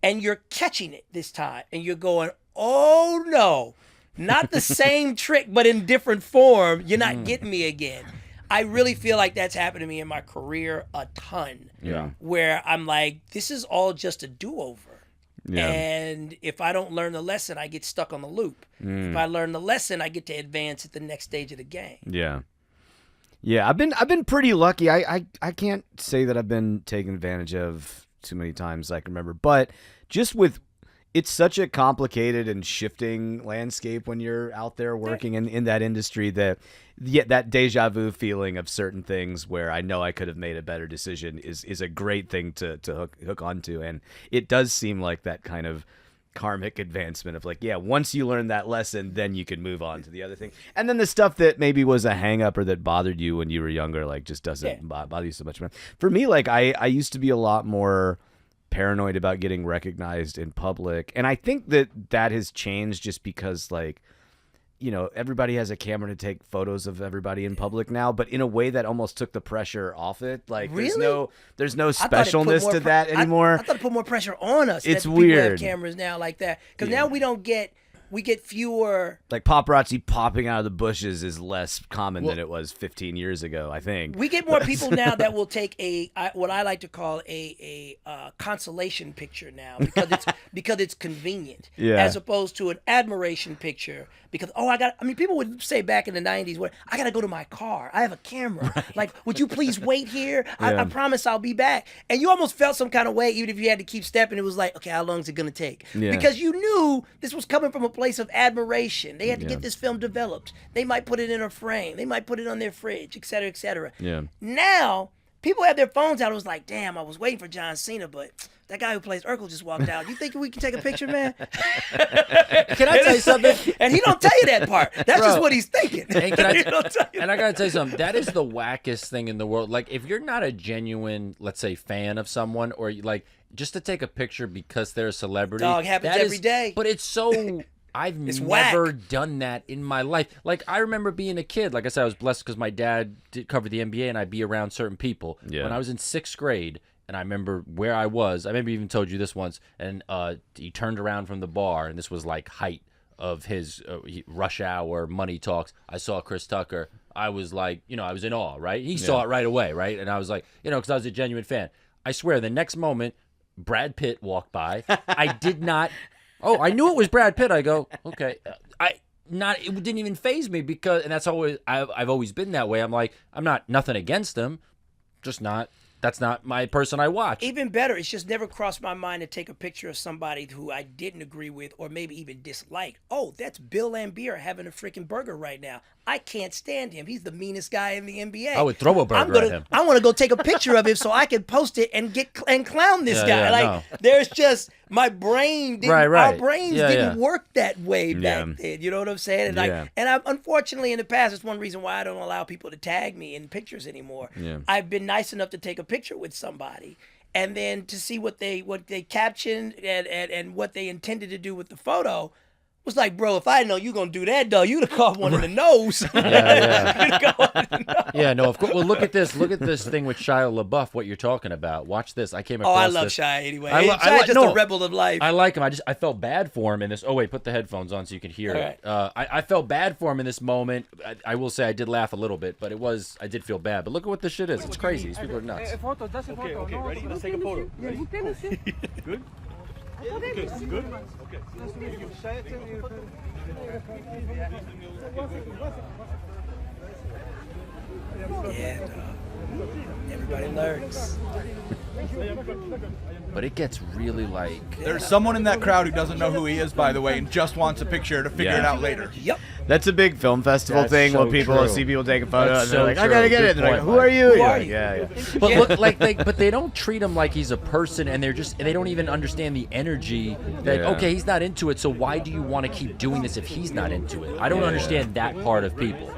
And you're catching it this time. And you're going, oh no, not the same trick, but in different form. You're not getting me again. I really feel like that's happened to me in my career a ton. Yeah. Where I'm like, this is all just a do-over. Yeah. And if I don't learn the lesson, I get stuck on the loop. If I learn the lesson, I get to advance at the next stage of the game. Yeah. Yeah, I've been pretty lucky. I can't say that I've been taken advantage of too many times I can remember, but just with it's such a complicated and shifting landscape when you're out there working in that industry that that deja vu feeling of certain things where I know I could have made a better decision is a great thing to hook onto. And it does seem like that kind of karmic advancement of like, yeah, once you learn that lesson, then you can move on to the other thing. And then the stuff that maybe was a hang up or that bothered you when you were younger, like just doesn't bother you so much. For me, like I used to be a lot more paranoid about getting recognized in public. And I think that has changed just because, like, you know, everybody has a camera to take photos of everybody in public now, but in a way that almost took the pressure off it. Like, really? there's no specialness to that anymore. I thought it put more pressure on us. It's that weird. People have cameras now like that. Because now we get fewer. Like paparazzi popping out of the bushes is less common than it was 15 years ago, I think. We get more people now that will take what I like to call a consolation picture now because it's convenient, as opposed to an admiration picture. Because people would say back in the 90s, where I got to go to my car. I have a camera. Right. Like, would you please wait here? I promise I'll be back. And you almost felt some kind of way, even if you had to keep stepping. It was like, okay, how long is it going to take? Yeah. Because you knew this was coming from a place place of admiration. They had to get this film developed. They might put it in a frame. They might put it on their fridge, et cetera, et cetera. Yeah. Now, people have their phones out. It was like, damn, I was waiting for John Cena, but that guy who plays Urkel just walked out. You think we can take a picture, man? Can I tell you something? And he don't tell you that part. That's Bro. just what he's thinking. And, can He don't tell you and I gotta tell you something. That is the wackest thing in the world. Like, if you're not a genuine, let's say, fan of someone, or like just to take a picture because they're a celebrity, Dog, happens that every day. But it's so. I've never done that in my life. Like, I remember being a kid. Like I said, I was blessed because my dad did cover the NBA, and I'd be around certain people. Yeah. When I was in 6th grade, and I remember where I was. I maybe even told you this once. And he turned around from the bar, and this was like height of his rush hour money talks. I saw Chris Tucker. I was like, I was in awe, right? He saw it right away, right? And I was like, because I was a genuine fan. I swear, the next moment, Brad Pitt walked by. I did not. Oh, I knew it was Brad Pitt. I go, okay. It didn't even faze me because, and that's always, I've always been that way. I'm like, nothing against him, just not. That's not my person I watch. Even better, it's just never crossed my mind to take a picture of somebody who I didn't agree with or maybe even dislike. Oh, that's Bill Laimbeer having a freaking burger right now. I can't stand him. He's the meanest guy in the NBA. I would throw a burger at him. I want to go take a picture of him so I can post it and clown this guy. Yeah, there's just my brain didn't. Right. Our brains didn't work that way back then. You know what I'm saying? And and unfortunately in the past, it's one reason why I don't allow people to tag me in pictures anymore. Yeah. I've been nice enough to take a picture with somebody, and then to see what they captioned and what they intended to do with the photo. Was like, bro, if I didn't know you gonna do that, though, you'd have caught one in the nose. Yeah, no, of course. Well, look at this. Look at this thing with Shia LaBeouf. What you're talking about? Watch this. I came across. Oh, I love this. Shia anyway. Shia's just a rebel of life. I like him. I felt bad for him in this. Oh wait, put the headphones on so you can hear it. I felt bad for him in this moment. I will say I did laugh a little bit, but I did feel bad. But look at what this shit is. It's crazy. These people are nuts. Okay, ready? Let's take a photo. Ready? Good? Okay, good? Okay. Nice to meet you. Yeah, dog. Everybody lurks. But it gets really like. There's someone in that crowd who doesn't know who he is, by the way, and just wants a picture to figure it out later. Yep. That's a big film festival That's thing so when people true. see people take a photo That's and they're so like, I true. gotta get Good it. They're like, point, who are you? Who are you? Yeah. But look, but they don't treat him like he's a person, and they don't even understand the energy that okay, he's not into it, so why do you want to keep doing this if he's not into it? I don't understand that part of people.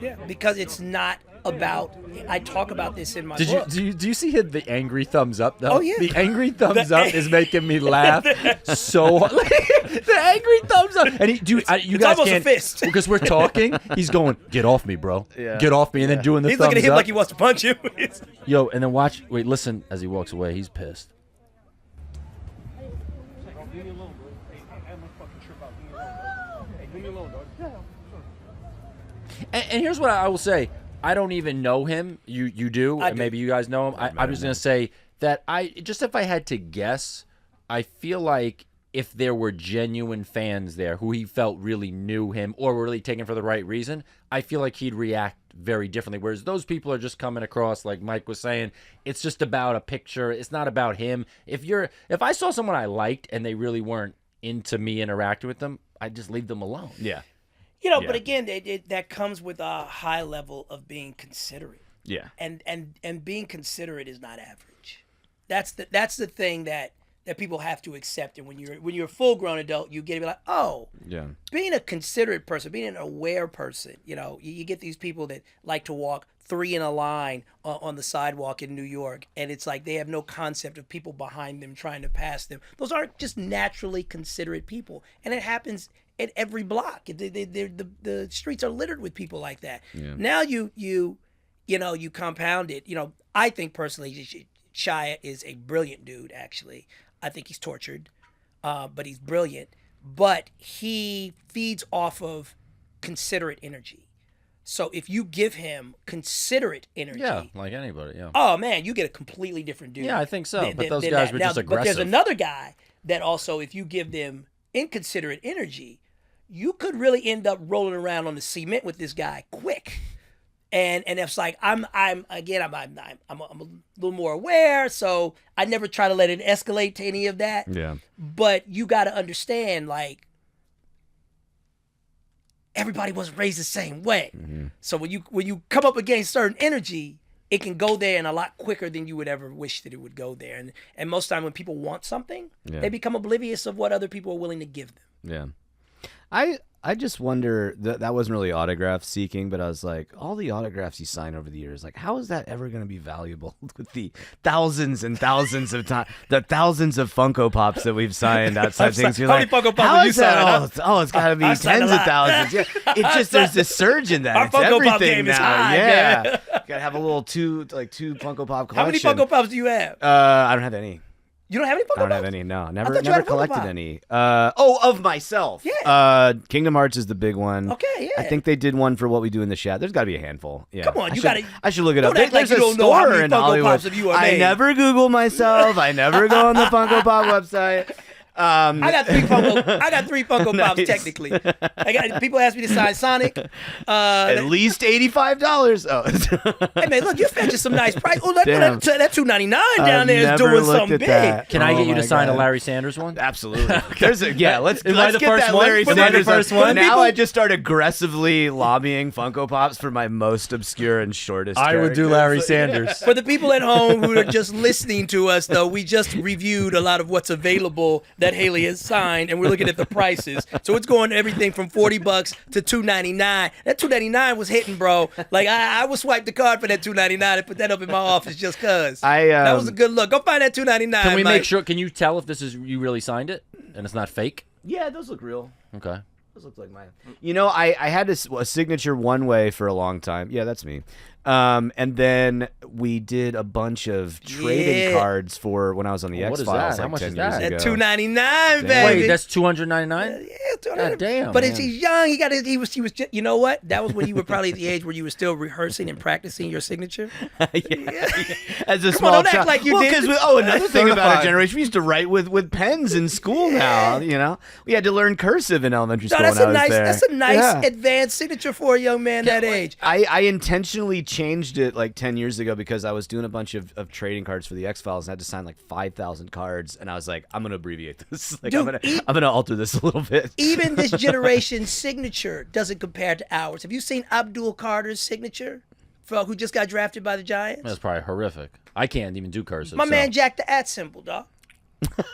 Yeah, because it's not about. I talk about this in my book. Do you see the angry thumbs up though? Oh, yeah. The angry thumbs up is making me laugh so hard. The angry thumbs up, and you It's guys almost a can't fist. because we're talking. He's going, get off me, bro. Yeah. Get off me, and then doing the He's thumbs looking at him up. like he wants to punch him. Yo, and then wait, listen as he walks away. He's pissed. And here's what I will say. I don't even know him. You do, I and do. maybe you guys know him. I'm just gonna say that if I had to guess, I feel like if there were genuine fans there who he felt really knew him or were really taken for the right reason, I feel like he'd react very differently. Whereas those people are just coming across, like Mike was saying, it's just about a picture. It's not about him. If I saw someone I liked and they really weren't into me interacting with them, I'd just leave them alone. Yeah. But again, that comes with a high level of being considerate. Yeah. And being considerate is not average. That's the thing that people have to accept. And when you're a full grown adult, you get to be like, oh, Yeah. being a considerate person, being an aware person, you get these people that like to walk 3 in a line on the sidewalk in New York, and it's like they have no concept of people behind them trying to pass them. Those aren't just naturally considerate people, and it happens at every block. The streets are littered with people like that. Yeah. Now you compound it. I think personally, Shia is a brilliant dude. Actually, I think he's tortured, but he's brilliant. But he feeds off of considerate energy. So if you give him considerate energy, Yeah, like anybody. Yeah. oh man, you get a completely different dude. Yeah, I think so. than- But those than guys that. were Now, just But aggressive. there's another guy that also, if you give them inconsiderate energy, you could really end up rolling around on the cement with this guy quick. And it's like I'm a little more aware, so I never try to let it escalate to any of that. Yeah. But you got to understand, like, everybody wasn't raised the same way. So when you come up against certain energy, it can go there and a lot quicker than you would ever wish that it would go there. And most time when people want something, they become oblivious of what other people are willing to give them. Yeah. I just wonder, that wasn't really autograph seeking, but I was like, all the autographs you sign over the years, like, how is that ever going to be valuable with the thousands and thousands of times, the thousands of Funko Pops that we've signed outside things? You're How like, many Funko Pops how have you is that? signed? Oh, it's got to be I've signed tens a of lot. thousands. Yeah. It's just, there's this surge in that. Our It's Funko Pop everything game is now. high, Yeah. man. Got to have a little two Funko Pop How many collection. Funko Pops do you have? I don't have any. You don't have any Funko I don't Pops? have any. No, thought never you had a Funko collected Pop. any. Of myself. Yeah. Kingdom Hearts is the big one. Okay, yeah. I think they did one for What We Do in the Shadows. There's got to be a handful. Yeah. Come on, I should look it up. don't act like There's you a don't know how store many in Funko Hollywood. Pops of you are I made. never Google myself. I never go on the Funko Pop website. I got three Funko Pops Nice. technically. People ask me to sign Sonic. At least $85. Oh, Hey man, look, you're fetching some nice price. Oh, that Damn. $2.99 down I've there is never doing looked something at big. that. Can I get Oh you to my sign a God. Larry Sanders one? Absolutely. Let's Am I get the that first one? Larry Am I the Sanders. first one? Now People- I just start aggressively lobbying Funko Pops for my most obscure and shortest. I would do characters. Larry Sanders. For the people at home who are just listening to us, though, we just reviewed a lot of what's available that Haley has signed, and we're looking at the prices. So it's going everything from $40 to $2.99. That $2.99 was hitting, bro. Like I would swipe the card for that $2.99 and put that up in my office just cause. That was a good look. Go find that $2.99. Can we Mike. make sure? Can you tell if this is you really signed it and it's not fake? Yeah, those look real. Okay. Those look like mine. You know, I had a signature one way for a long time. Yeah, that's me. And then we did a bunch of trading Yeah. cards for when I was on the Well, what is X-Files that? How like much 10 is years that? ago. That $2.99, baby. Wait, that's $299. Yeah, God damn, But man. he's young. He was. You know what? That was when you were probably at the age where you were still rehearsing and practicing your signature. Yeah. As a Come on, small don't act child. like you well, did. 'cause another thing about our Certified. generation, we used to write with pens in school now, you know? We had to learn cursive in elementary No, school that's when I a was nice. there. That's a nice Yeah. advanced signature for a young man that age. I intentionally changed it like 10 years ago because I was doing a bunch of trading cards for the X-Files and I had to sign like 5,000 cards and I was like, I'm going to abbreviate this. Like, Dude, I'm going to alter this a little bit. Even this generation's signature doesn't compare to ours. Have you seen Abdul Carter's signature, who just got drafted by the Giants? That's probably horrific. I can't even do cursive. My so. man Jack the at symbol, dog.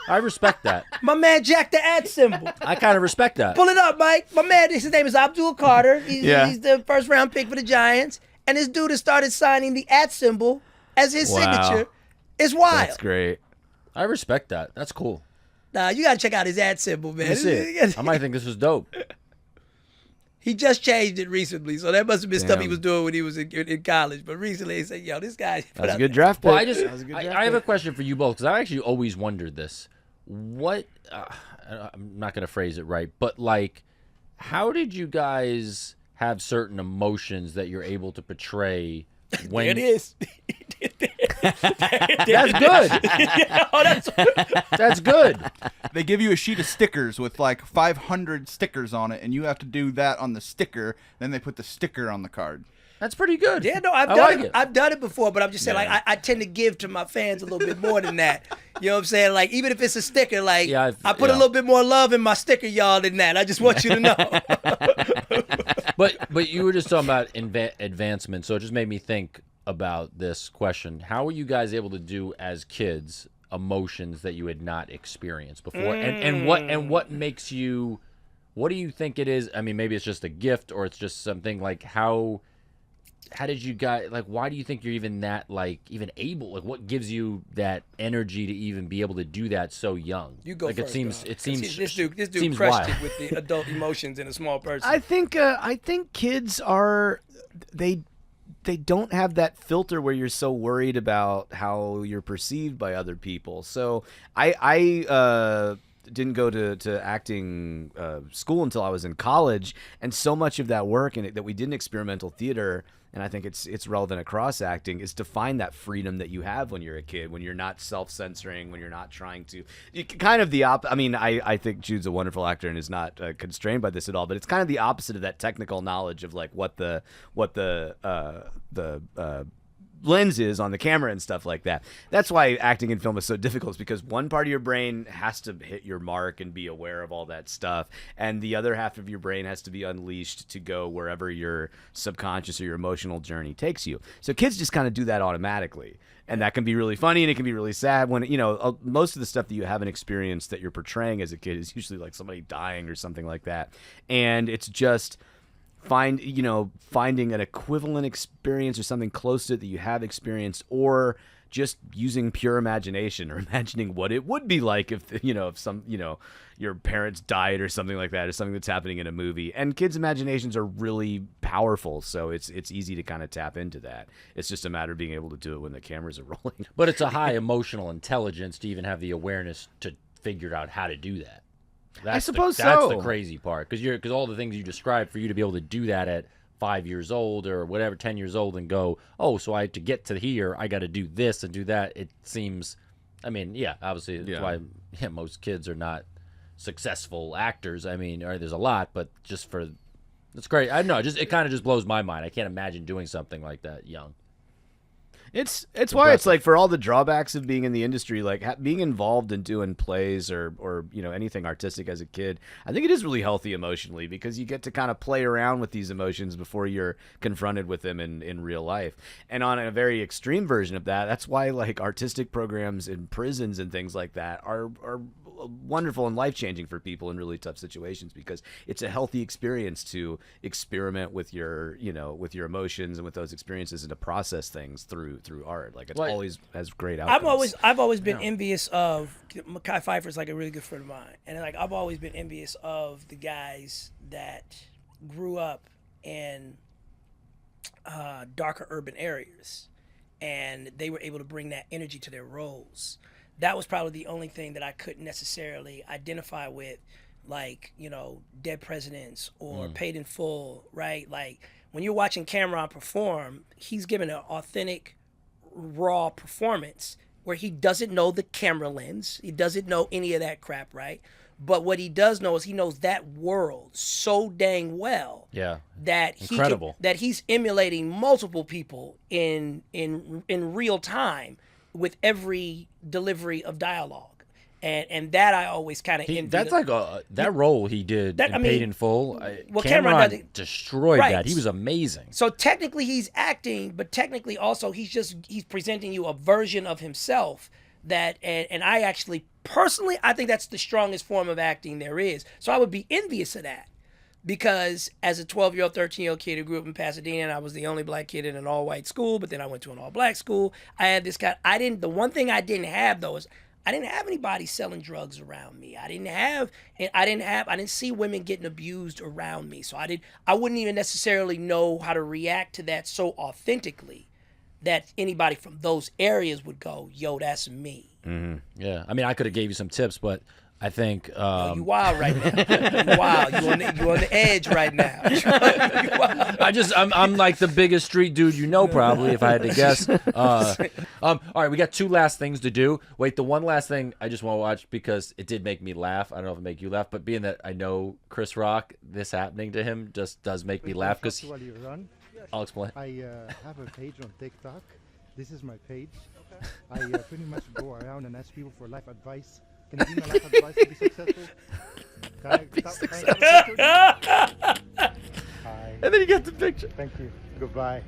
I respect that. My man Jack the at symbol. I kind of respect that. Pull it up, Mike. My man, his name is Abdul Carter. He's the first round pick for the Giants. And this dude has started signing the at symbol as his Wow. signature. It's wild. That's great. I respect that. That's cool. Nah, you got to check out his at symbol, man. Let me see it. I might think this is dope. He just changed it recently, so that must have been stuff he Damn. was doing when he was in college. But recently, he said, "Yo, this guy." That was a good draft pick. Well, I just That was a good draft I have a pick. question for you both because I actually always wondered this. What I'm not gonna phrase it right, but like, how did you guys have certain emotions that you're able to portray when There it is. That's good. Oh, that's That's good. They give you a sheet of stickers with like 500 stickers on it, and you have to do that on the sticker. Then they put the sticker on the card. That's pretty good. yeah. No, I've I done like it. I've done it before, but I'm just saying, like, I tend to give to my fans a little bit more than that. You know what I'm saying? Like, even if it's a sticker, like, Yeah, I put a yeah. little bit more love in my sticker, y'all, than that. I just want you to know. But you were just talking about advancement, so it just made me think about this question. How were you guys able to do as kids emotions that you had not experienced before? And what makes you, what do you think it is? I mean, maybe it's just a gift or it's just something like how did you guys, like, why do you think you're even that, like, even able, like, what gives you that energy to even be able to do that so young? You go like, first. it dog. seems this dude seems crushed wild. it with the adult emotions in a small person. I think kids are they don't have that filter where you're so worried about how you're perceived by other people. So I didn't go to acting school until I was in college, and so much of that work and that we did in experimental theater, and I think it's relevant across acting, is to find that freedom that you have when you're a kid, when you're not self-censoring, when you're not trying to kind of the I mean, I think Jude's a wonderful actor and is not constrained by this at all, but it's kind of the opposite of that technical knowledge of like what the lenses on the camera and stuff like that. That's why acting in film is so difficult, is because one part of your brain has to hit your mark and be aware of all that stuff, and the other half of your brain has to be unleashed to go wherever your subconscious or your emotional journey takes you. So kids just kind of do that automatically, and that can be really funny and it can be really sad when, you know, most of the stuff that you haven't experienced that you're portraying as a kid is usually like somebody dying or something like that, and it's just finding an equivalent experience or something close to it that you have experienced, or just using pure imagination or imagining what it would be like if your parents died or something like that, or something that's happening in a movie. And kids' imaginations are really powerful, so it's easy to kind of tap into that. It's just a matter of being able to do it when the cameras are rolling. But it's a high emotional intelligence to even have the awareness to figure out how to do that. I suppose that's so. the crazy part, because all the things you described, for you to be able to do that at 5 years old or whatever, 10 years old, and go, oh, so to get to here, I got to do this and do that. It seems, I mean, yeah, obviously that's why most kids are not successful actors. I mean, there's a lot, but just for, it's great. I don't know, it kind of just blows my mind. I can't imagine doing something like that young. It's why it's like, for all the drawbacks of being in the industry, like being involved in doing plays or anything artistic as a kid, I think it is really healthy emotionally, because you get to kind of play around with these emotions before you're confronted with them in real life. And on a very extreme version of that, that's why like artistic programs in prisons and things like that are wonderful and life-changing for people in really tough situations, because it's a healthy experience to experiment with your emotions and with those experiences, and to process things through art. Like, it's always has great outcomes. I've always been envious of Mekhi Phifer's like a really good friend of mine, and like I've always been envious of the guys that grew up in darker urban areas, and they were able to bring that energy to their roles. That was probably the only thing that I couldn't necessarily identify with, like, Dead Presidents or Paid in Full, right? Like, when you're watching Cameron perform, he's giving an authentic, raw performance where he doesn't know the camera lens. He doesn't know any of that crap, right? But what he does know is he knows that world so dang well. Yeah. That that he's emulating multiple people in real time with every delivery of dialogue, and that I always kind of envy. That's like that role he did Paid in Full. Cameron destroyed that. He was amazing. So technically he's acting, but technically also he's presenting you a version of himself that, and I actually personally I think that's the strongest form of acting there is. So I would be envious of that. Because as a 12-year-old, 13-year-old kid who grew up in Pasadena, and I was the only black kid in an all-white school, but then I went to an all-black school. I had this kind. The one thing I didn't have though is I didn't have anybody selling drugs around me. I didn't see women getting abused around me. So I wouldn't even necessarily know how to react to that so authentically that anybody from those areas would go, "Yo, that's me." Mm-hmm. Yeah, I mean, I could have gave you some tips, but I think you wild right now. You wild. You on the edge right now. You wild. I'm like the biggest street dude probably, if I had to guess. All right, we got two last things to do. Wait, the one last thing I just want to watch because it did make me laugh. I don't know if it make you laugh, but being that I know Chris Rock, this happening to him just does make me laugh because I'll explain. I have a page on TikTok. This is my page. I pretty much go around and ask people for life advice. Can you give me life advice to be successful? Hi. And then you get the picture. Thank you. Goodbye.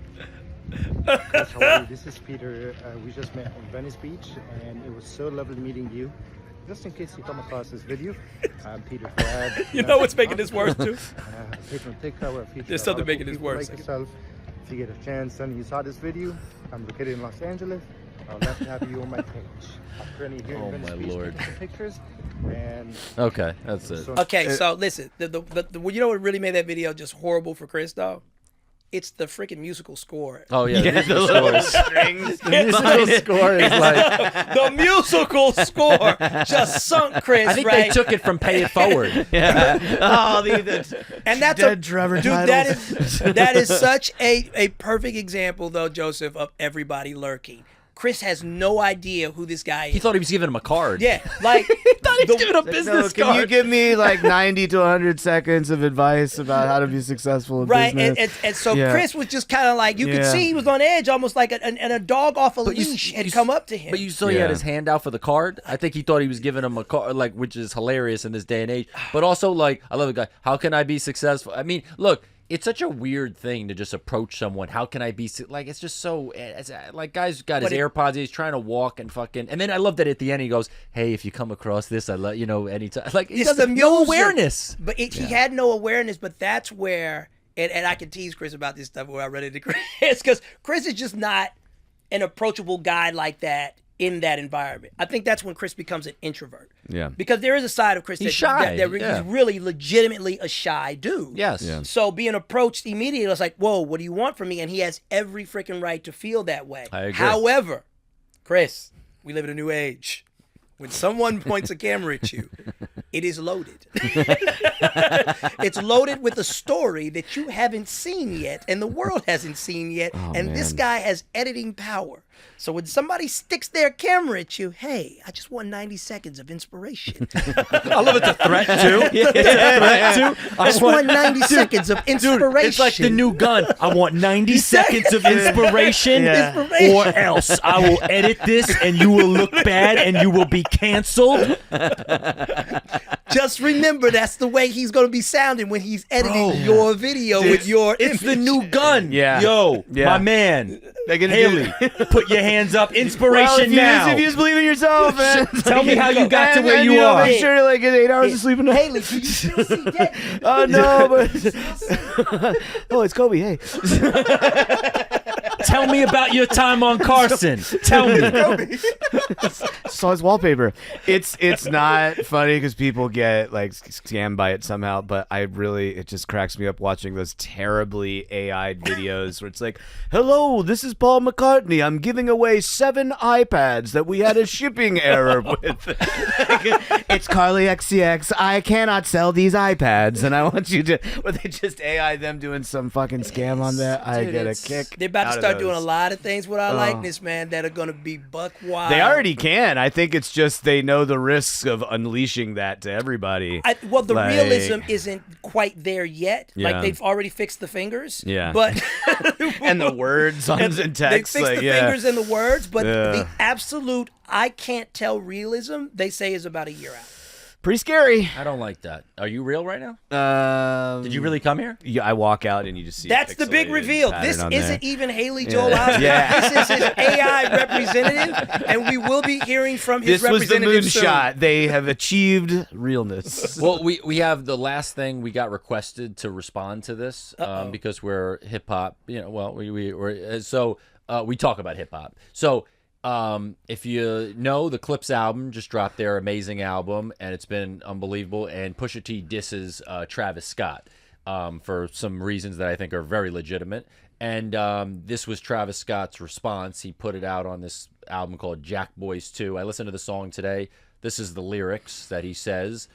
Yes, how are you? This is Peter. We just met on Venice Beach, and it was so lovely meeting you. Just in case you come across this video, I'm Peter Crab. You know what's making this worse, too? There's something making this worse. Like yourself, if you get a chance and you saw this video, I'm located in Los Angeles. I'd love to have you on my page. I'm currently here in Venice Beach taking some pictures. And okay, that's it. Okay, so listen, the you know what really made that video just horrible for Chris, though? It's the freaking musical score. Oh yeah, the musical strings. The musical score is like the musical score just sunk Chris. I think right? they took it from Pay It Forward. Yeah. Oh, and that's dead drummer titles. That is such a perfect example, though, Joseph, of everybody lurking. Chris has no idea who this guy is. He thought he was giving him a card. Yeah, like He thought he was giving a business Can card. you give me like 90 to 100 seconds of advice about how to be successful in right, business? and so Yeah. Chris was just kind of like you could Yeah. see he was on edge, almost like a dog off a But you- leash you had s- come up to him. But you saw he had Yeah. his hand out for the card. I think he thought he was giving him a card, like, which is hilarious in this day and age. But also, like, I love the guy. How can I be successful? I mean, look, it's such a weird thing to just approach someone. How can I be like? It's just so like, guy's got his But AirPods. He's trying to walk and fucking. And then I love that at the end he goes, "Hey, if you come across this, I let you know anytime." Like, he It's does the no music. awareness. But he had no awareness. But that's where, and I can tease Chris about this stuff where I run into Chris, because Chris is just not an approachable guy like that in that environment. I think that's when Chris becomes an introvert. Yeah. Because there is a side of Chris He's that, shy, that yeah. he's really legitimately a shy dude. Yes. Yeah. So being approached immediately, it's like, whoa, what do you want from me? And he has every freaking right to feel that way. I agree. However, Chris, we live in a new age. When someone points a camera at you, it is loaded. It's loaded with a story that you haven't seen yet and the world hasn't seen yet. And this man. guy has editing power. So when somebody sticks their camera at you, hey, I just want 90 seconds of inspiration. I love it's a threat too. It's a threat too. I just want 90 seconds of inspiration. Dude, it's like the new gun. I want 90 seconds of inspiration, Inspiration. or else I will edit this and you will look bad and you will be canceled. Just remember, that's the way he's going to be sounding when he's editing your video with your It's the image. new gun. Yeah. Yo, Yeah. my man. They're gonna Haley, put your hands up. Inspiration now. If you just believe in yourself, man. Tell me how you got to And- where and, you know, are. Make sure to like get 8 hours of sleep a night. Haley, do you still see dead? Oh no, but oh, it's Kobe. Hey, Tell me about your time on Carson. Tell me. saw his wallpaper. It's not funny because people get like scammed by it somehow. But it just cracks me up watching those terribly AI'd videos where it's like, "Hello, this is Paul McCartney. I'm giving away 7 iPads that we had a shipping error with." It's Carly XCX. I cannot sell these iPads, and I want you to. Where they just AI them doing some fucking scam on that. I Dude, get a it's- kick. They're about out to of start doing a those. lot of things with our likeness, man, that are going to be buck wild. They already can. I think it's just they know the risks of unleashing that to everybody. Well, the Like- realism isn't quite there yet. Yeah. Like, they've already fixed the fingers. Yeah. But and the words on and and they text. fixed Like, the yeah. fingers and the words, but Yeah. the absolute I can't tell realism, they say, is about a year out. Pretty scary. I don't like that. Are you real right now? Did you Um, really come here? Yeah, I walk out and you just see. a That's the big pixelated reveal. pattern This on isn't there. even Haley Joel Osment. Yeah. This is his AI representative, and we will be hearing from his This was the representative soon. moonshot. They have achieved realness. Well, we have the last thing we got requested to respond to this because we're hip hop. You know, well, we talk about hip hop. So if you know, the Clips album just dropped their amazing album, and it's been unbelievable. And Pusha T disses Travis Scott for some reasons that I think are very legitimate. And this was Travis Scott's response. He put it out on this album called Jack Boys 2. I listened to the song today. This is the lyrics that he says.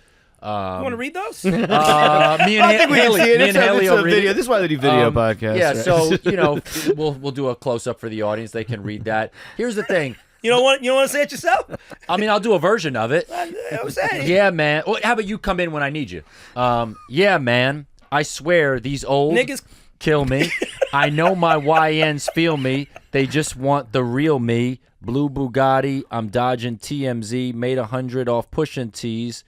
You want to read those? Me and I think we can Haley, see it. me It's and a, Haley it's will a read video. it. This is why they do video podcasts. Yeah, right? so we'll do a close up for the audience. They can read that. Here's the thing. You don't want to say it yourself? I mean, I'll do a version of it. I'm saying. Yeah, man. Well, how about you come in when I need you? Yeah, man. I swear these old Niggas kill me. I know my YNs feel me. They just want the real me. Blue Bugatti. I'm dodging TMZ. Made 100 off pushing T's.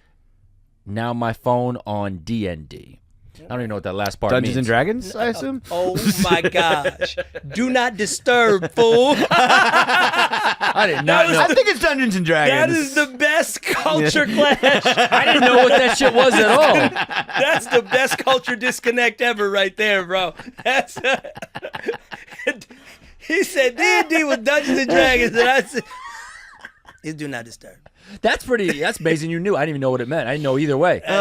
Now my phone on DND. I don't even know what that last part Dungeons means. and Dragons, I assume. Oh my gosh. Do not disturb, fool. I did not know. I think it's Dungeons and Dragons. That is the best culture clash. I didn't know what that shit was at all. That's the best culture disconnect ever right there, bro. That's he said D&D was Dungeons and Dragons, and I said, it's do not disturb. That's amazing. You knew. I didn't even know what it meant. I didn't know either way. That's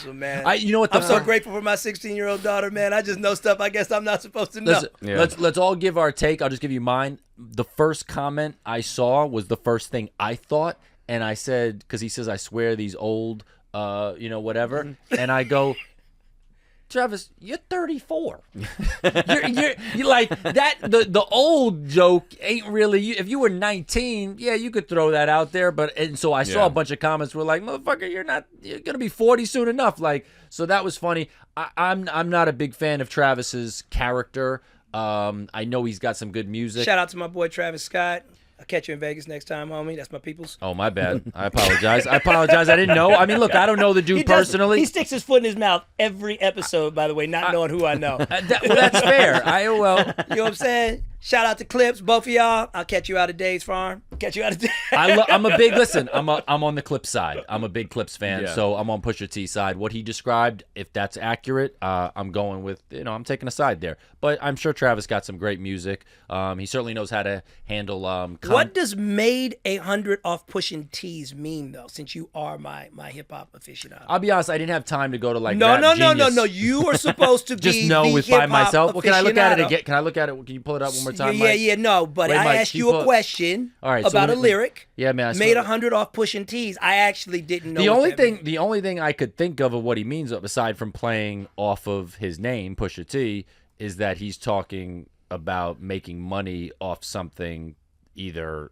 awesome, man. You know what? I'm so grateful for my 16-year-old daughter, man. I just know stuff I guess I'm not supposed to know. Let's all give our take. I'll just give you mine. The first comment I saw was the first thing I thought, and I said, because he says, I swear these old, whatever, and I go, Travis, you're 34. you're like that. The old joke ain't really. If you were 19, yeah, you could throw that out there. And so I saw a bunch of comments were like, "Motherfucker, you're gonna be 40 soon enough." Like, so that was funny. I'm not a big fan of Travis's character. I know he's got some good music. Shout out to my boy Travis Scott. I'll catch you in Vegas next time, homie. That's my peoples. Oh, my bad. I apologize. I didn't know. I mean, look, I don't know the dude personally. He sticks his foot in his mouth every episode, by the way, not knowing who I know. That's fair. You know what I'm saying? Shout out to Clips, both of y'all. I'll catch you out at Dave's Farm. Catch you out at Dave's. I'm a big listen. I'm on the Clips side. I'm a big Clips fan, so I'm on Pusha T side. What he described, if that's accurate, I'm going with. I'm taking a side there. But I'm sure Travis got some great music. He certainly knows how to handle. What does made 100 off Pushin T's mean though? Since you are my hip hop aficionado. I'll be honest. I didn't have time to go to like. No. Genius. You are supposed to just be know the with by hip-hop myself. Well, can I look at it aficionado. again? Can I look at it? Can you pull it up one more time? No, but Wait, I Mike, asked can you you pull a it? question All right, so about a let me- lyric. Yeah, man. I saw Made that. 100 off Pushin T's. I actually didn't know The what only that thing, meant. the only thing I could think of what he means, aside from playing off of his name, Pusha T, is that he's talking about making money off something either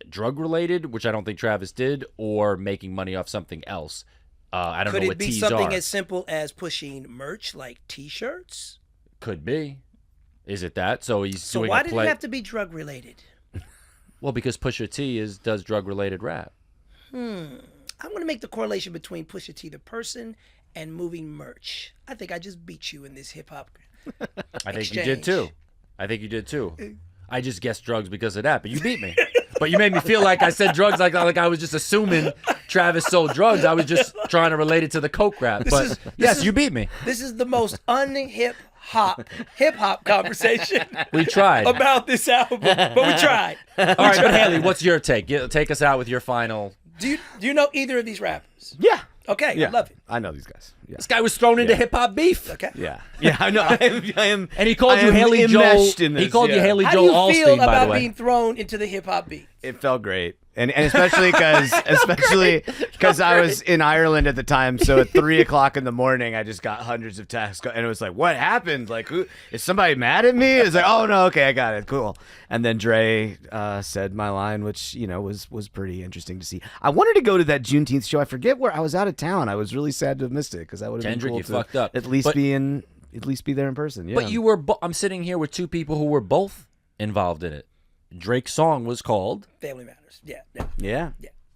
drug related, which I don't think Travis did, or making money off something else. I don't know what Could it be T's something are. as simple as pushing merch like T-shirts? Could be. Is it that? So he's So doing why a did play. it have to be drug related? Well, because Pusha T does drug related rap. I'm going to make the correlation between Pusha T the person and moving merch. I think I just beat you in this hip hop. I think you did too. I just guessed drugs because of that, but you beat me. But you made me feel like I said drugs like I was just assuming Travis sold drugs. I was just trying to relate it to the coke rap. But yes, you beat me. This is the most hip hop conversation We tried. about this album, but we tried. All right, but Haley, what's your take? Take us out with your final. Do you know either of these rappers? Yeah. Okay, I love it. I know these guys. Yeah. This guy was thrown into hip hop beef. Okay. Yeah. I know. I am. And he called I you am Haley Joel. enmeshed in He this, called you yeah. Haley How do Joel you feel Osment, by the about way. being thrown into the hip hop beat? It felt great. And especially because I was in Ireland at the time, so at 3:00 in the morning, I just got hundreds of texts, and it was like, "What happened? Like, who is somebody mad at me?" It's like, "Oh no, okay, I got it, cool." And then Dre said my line, which was pretty interesting to see. I wanted to go to that Juneteenth show. I forget where I was out of town. I was really sad to have missed it because I would have been Kendrick, cool you to fucked up. at least be there in person. Yeah. But you were. I'm sitting here with two people who were both involved in it. Drake's song was called Family Matters. Yeah. yeah.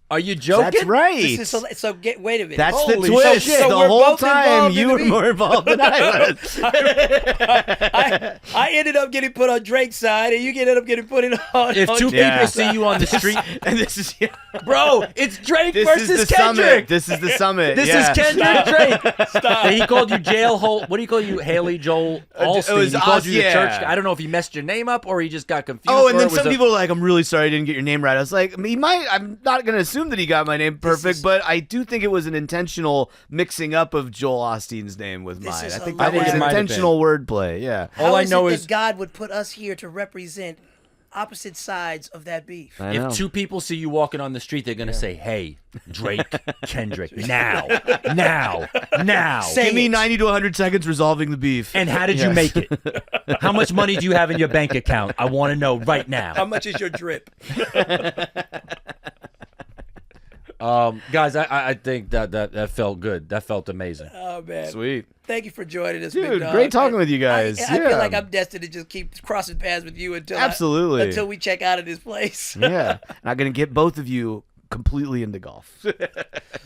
Are you joking? That's right. This is wait a minute. That's Holy the twist. shit. So The we're whole both time involved in you the were beat. more involved than I was. I ended up getting put on Drake's side, and you ended up getting put on. If two Yeah. people see you on the street, And this is bro, it's Drake this versus is the Kendrick. summit. This is the summit. This yeah. is Kendrick Drake. Stop. He called you jailhole. What do you call you, Haley Joel Osment? was He called you the yeah. church. I don't know if he messed your name up or he just got confused. Oh, and or then it was some people were like, "I'm really sorry I didn't get your name right." I was like, "He might." I'm not going to assume that he got my name perfect, but I do think it was an intentional mixing up of Joel Osteen's name with This mine. is I think hilarious. that I think was it might have intentional wordplay. Yeah. All I is know it is that God would put us here to represent opposite sides of that beef. I know. if two people see you walking on the street, they're gonna say, "Hey, Drake, Kendrick, now." Say Give me it. 90 to 100 seconds resolving the beef. And how did you make it? How much money do you have in your bank account? I want to know right How now. much is your drip? Guys, I think that felt good. That felt amazing. Oh man, Sweet. thank you for joining us, Dude, big dog. great talking with you guys. I Yeah. feel like I'm destined to just keep crossing paths with you until Absolutely. until we check out of this place. Yeah. And I'm going to get both of you completely into golf.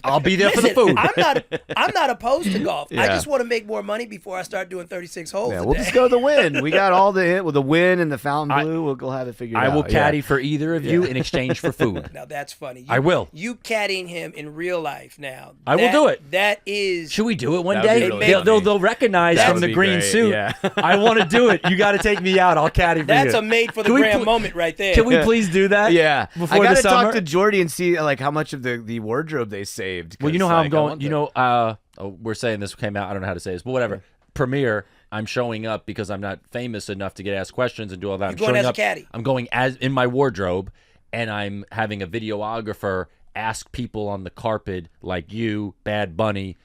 I'll be there for the Listen, food. I'm not opposed to golf. I Yeah. just want to make more money before I start doing 36 holes. Yeah, a we'll day. just go the win. We got all the hit with the win and the fountain blue. We'll have it figured out. I will caddy Yeah. for either of you in exchange for food. Now that's funny. I will. You caddying him in real life now. I will do it. That is. Should we do it one That would be day? really they'll, funny. they'll recognize That from would the be green great, suit. yeah. I want to do it. You got to take me out. I'll caddy for That's you. a made for the Can we gram pl- moment right there. Can we please do that? Yeah, Before I the gotta summer? talk to Jordy and see like how much of the wardrobe they saved. Well, you 'cause, know how I'm like, I going. want You that. know, we're saying this came out. I don't know how to say this, but whatever. Premiere. I'm showing up because I'm not famous enough to get asked questions and do all that. I'm going showing as a up. caddy. I'm going as in my wardrobe, and I'm having a videographer ask people on the carpet like you, Bad Bunny,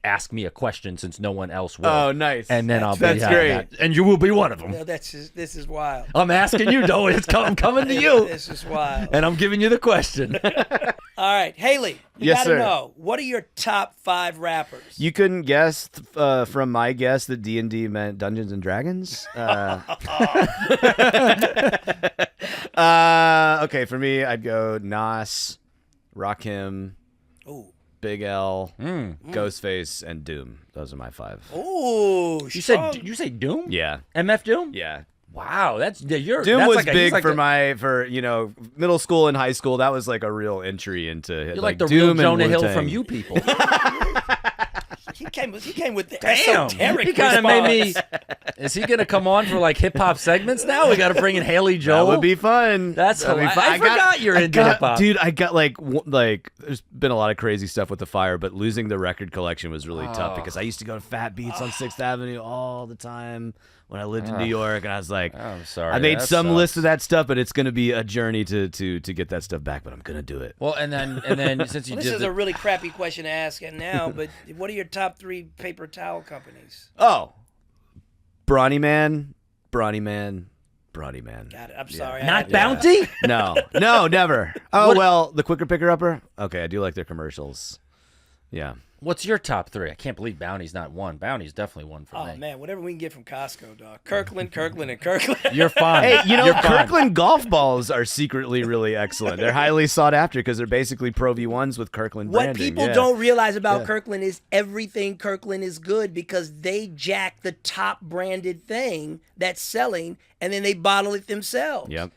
ask me a question since no one else will. Oh, nice. And then I'll be That's great. that. And you will be one of them. No, this is wild. I'm asking you, though. I'm coming to you. This is wild. And I'm giving you the question. All right, Haley, we Yes, gotta sir. know, what are your top 5 rappers? You couldn't guess from my guess that D&D meant Dungeons and Dragons? Okay, for me, I'd go Nas, Rakim, Ooh. Big L, Ghostface, and Doom. Those are my 5. Ooh, You strong. said? Did you say Doom? Yeah. MF Doom? Yeah. Wow, you're Doom that's was like a, big he's like for the- middle school and high school. That was like a real entry into You're like the Doom real Jonah and Hill Wu-Tang. from you people. He came with the Damn, esoteric he kind of made me. response. Is he gonna come on for like hip hop segments now? We got to bring in Haley That Joel. would be fun. That's That'd be hilarious. fun. I forgot you're into hip hop. Dude, I got like there's been a lot of crazy stuff with the fire, but losing the record collection was really tough because I used to go to Fat Beats on 6th Avenue all the time when I lived in New York, and I was like, I'm sorry. I made that some sucks. list of that stuff, but it's gonna be a journey to get that stuff back. But I'm gonna do it. Well, and then since you This did is a really crappy question to ask it now, but what are your top 3 paper towel companies? Oh, Brawny Man, Brawny Man, Brawny Man. Got it. I'm sorry. I not had to- Bounty. No, never. Oh, well, the Quicker Picker Upper. Okay, I do like their commercials. Yeah. What's your top 3? I can't believe Bounty's not one. Bounty's definitely one for Oh me. man, whatever we can get from Costco, dog. Kirkland, and Kirkland. You're fine. Hey, you know, You're fine. Kirkland golf balls are secretly really excellent. They're highly sought after because they're basically Pro V1s with Kirkland What branding. people Yeah. don't realize about Kirkland is everything Kirkland is good because they jack the top branded thing that's selling and then they bottle it themselves. Yep.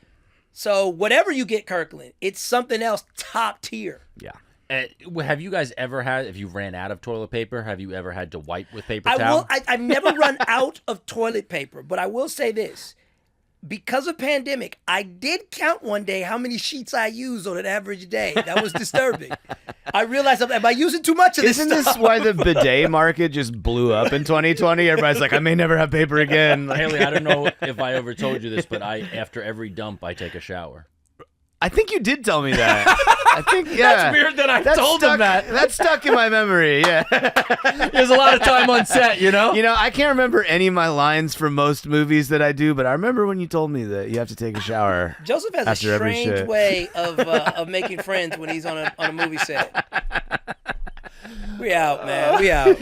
So whatever you get Kirkland, it's something else top tier. Yeah. Have you guys ever had, if you ran out of toilet paper, have you ever had to wipe with paper towel? I've never run out of toilet paper, but I will say this. Because of pandemic, I did count one day how many sheets I used on an average day. That was disturbing. I realized, am I using too much of this Isn't stuff? this why the bidet market just blew up in 2020? Everybody's like, I may never have paper again. Like, Haley, I don't know if I ever told you this, but after every dump, I take a shower. I think you did tell me that. I think, yeah. That's weird that I told him that. That stuck in my memory, yeah. There's a lot of time on set, you know? You know, I can't remember any of my lines from most movies that I do, but I remember when you told me that you have to take a shower. Joseph has after a every strange shit. way of making friends when he's on a movie set. We out, man. We out.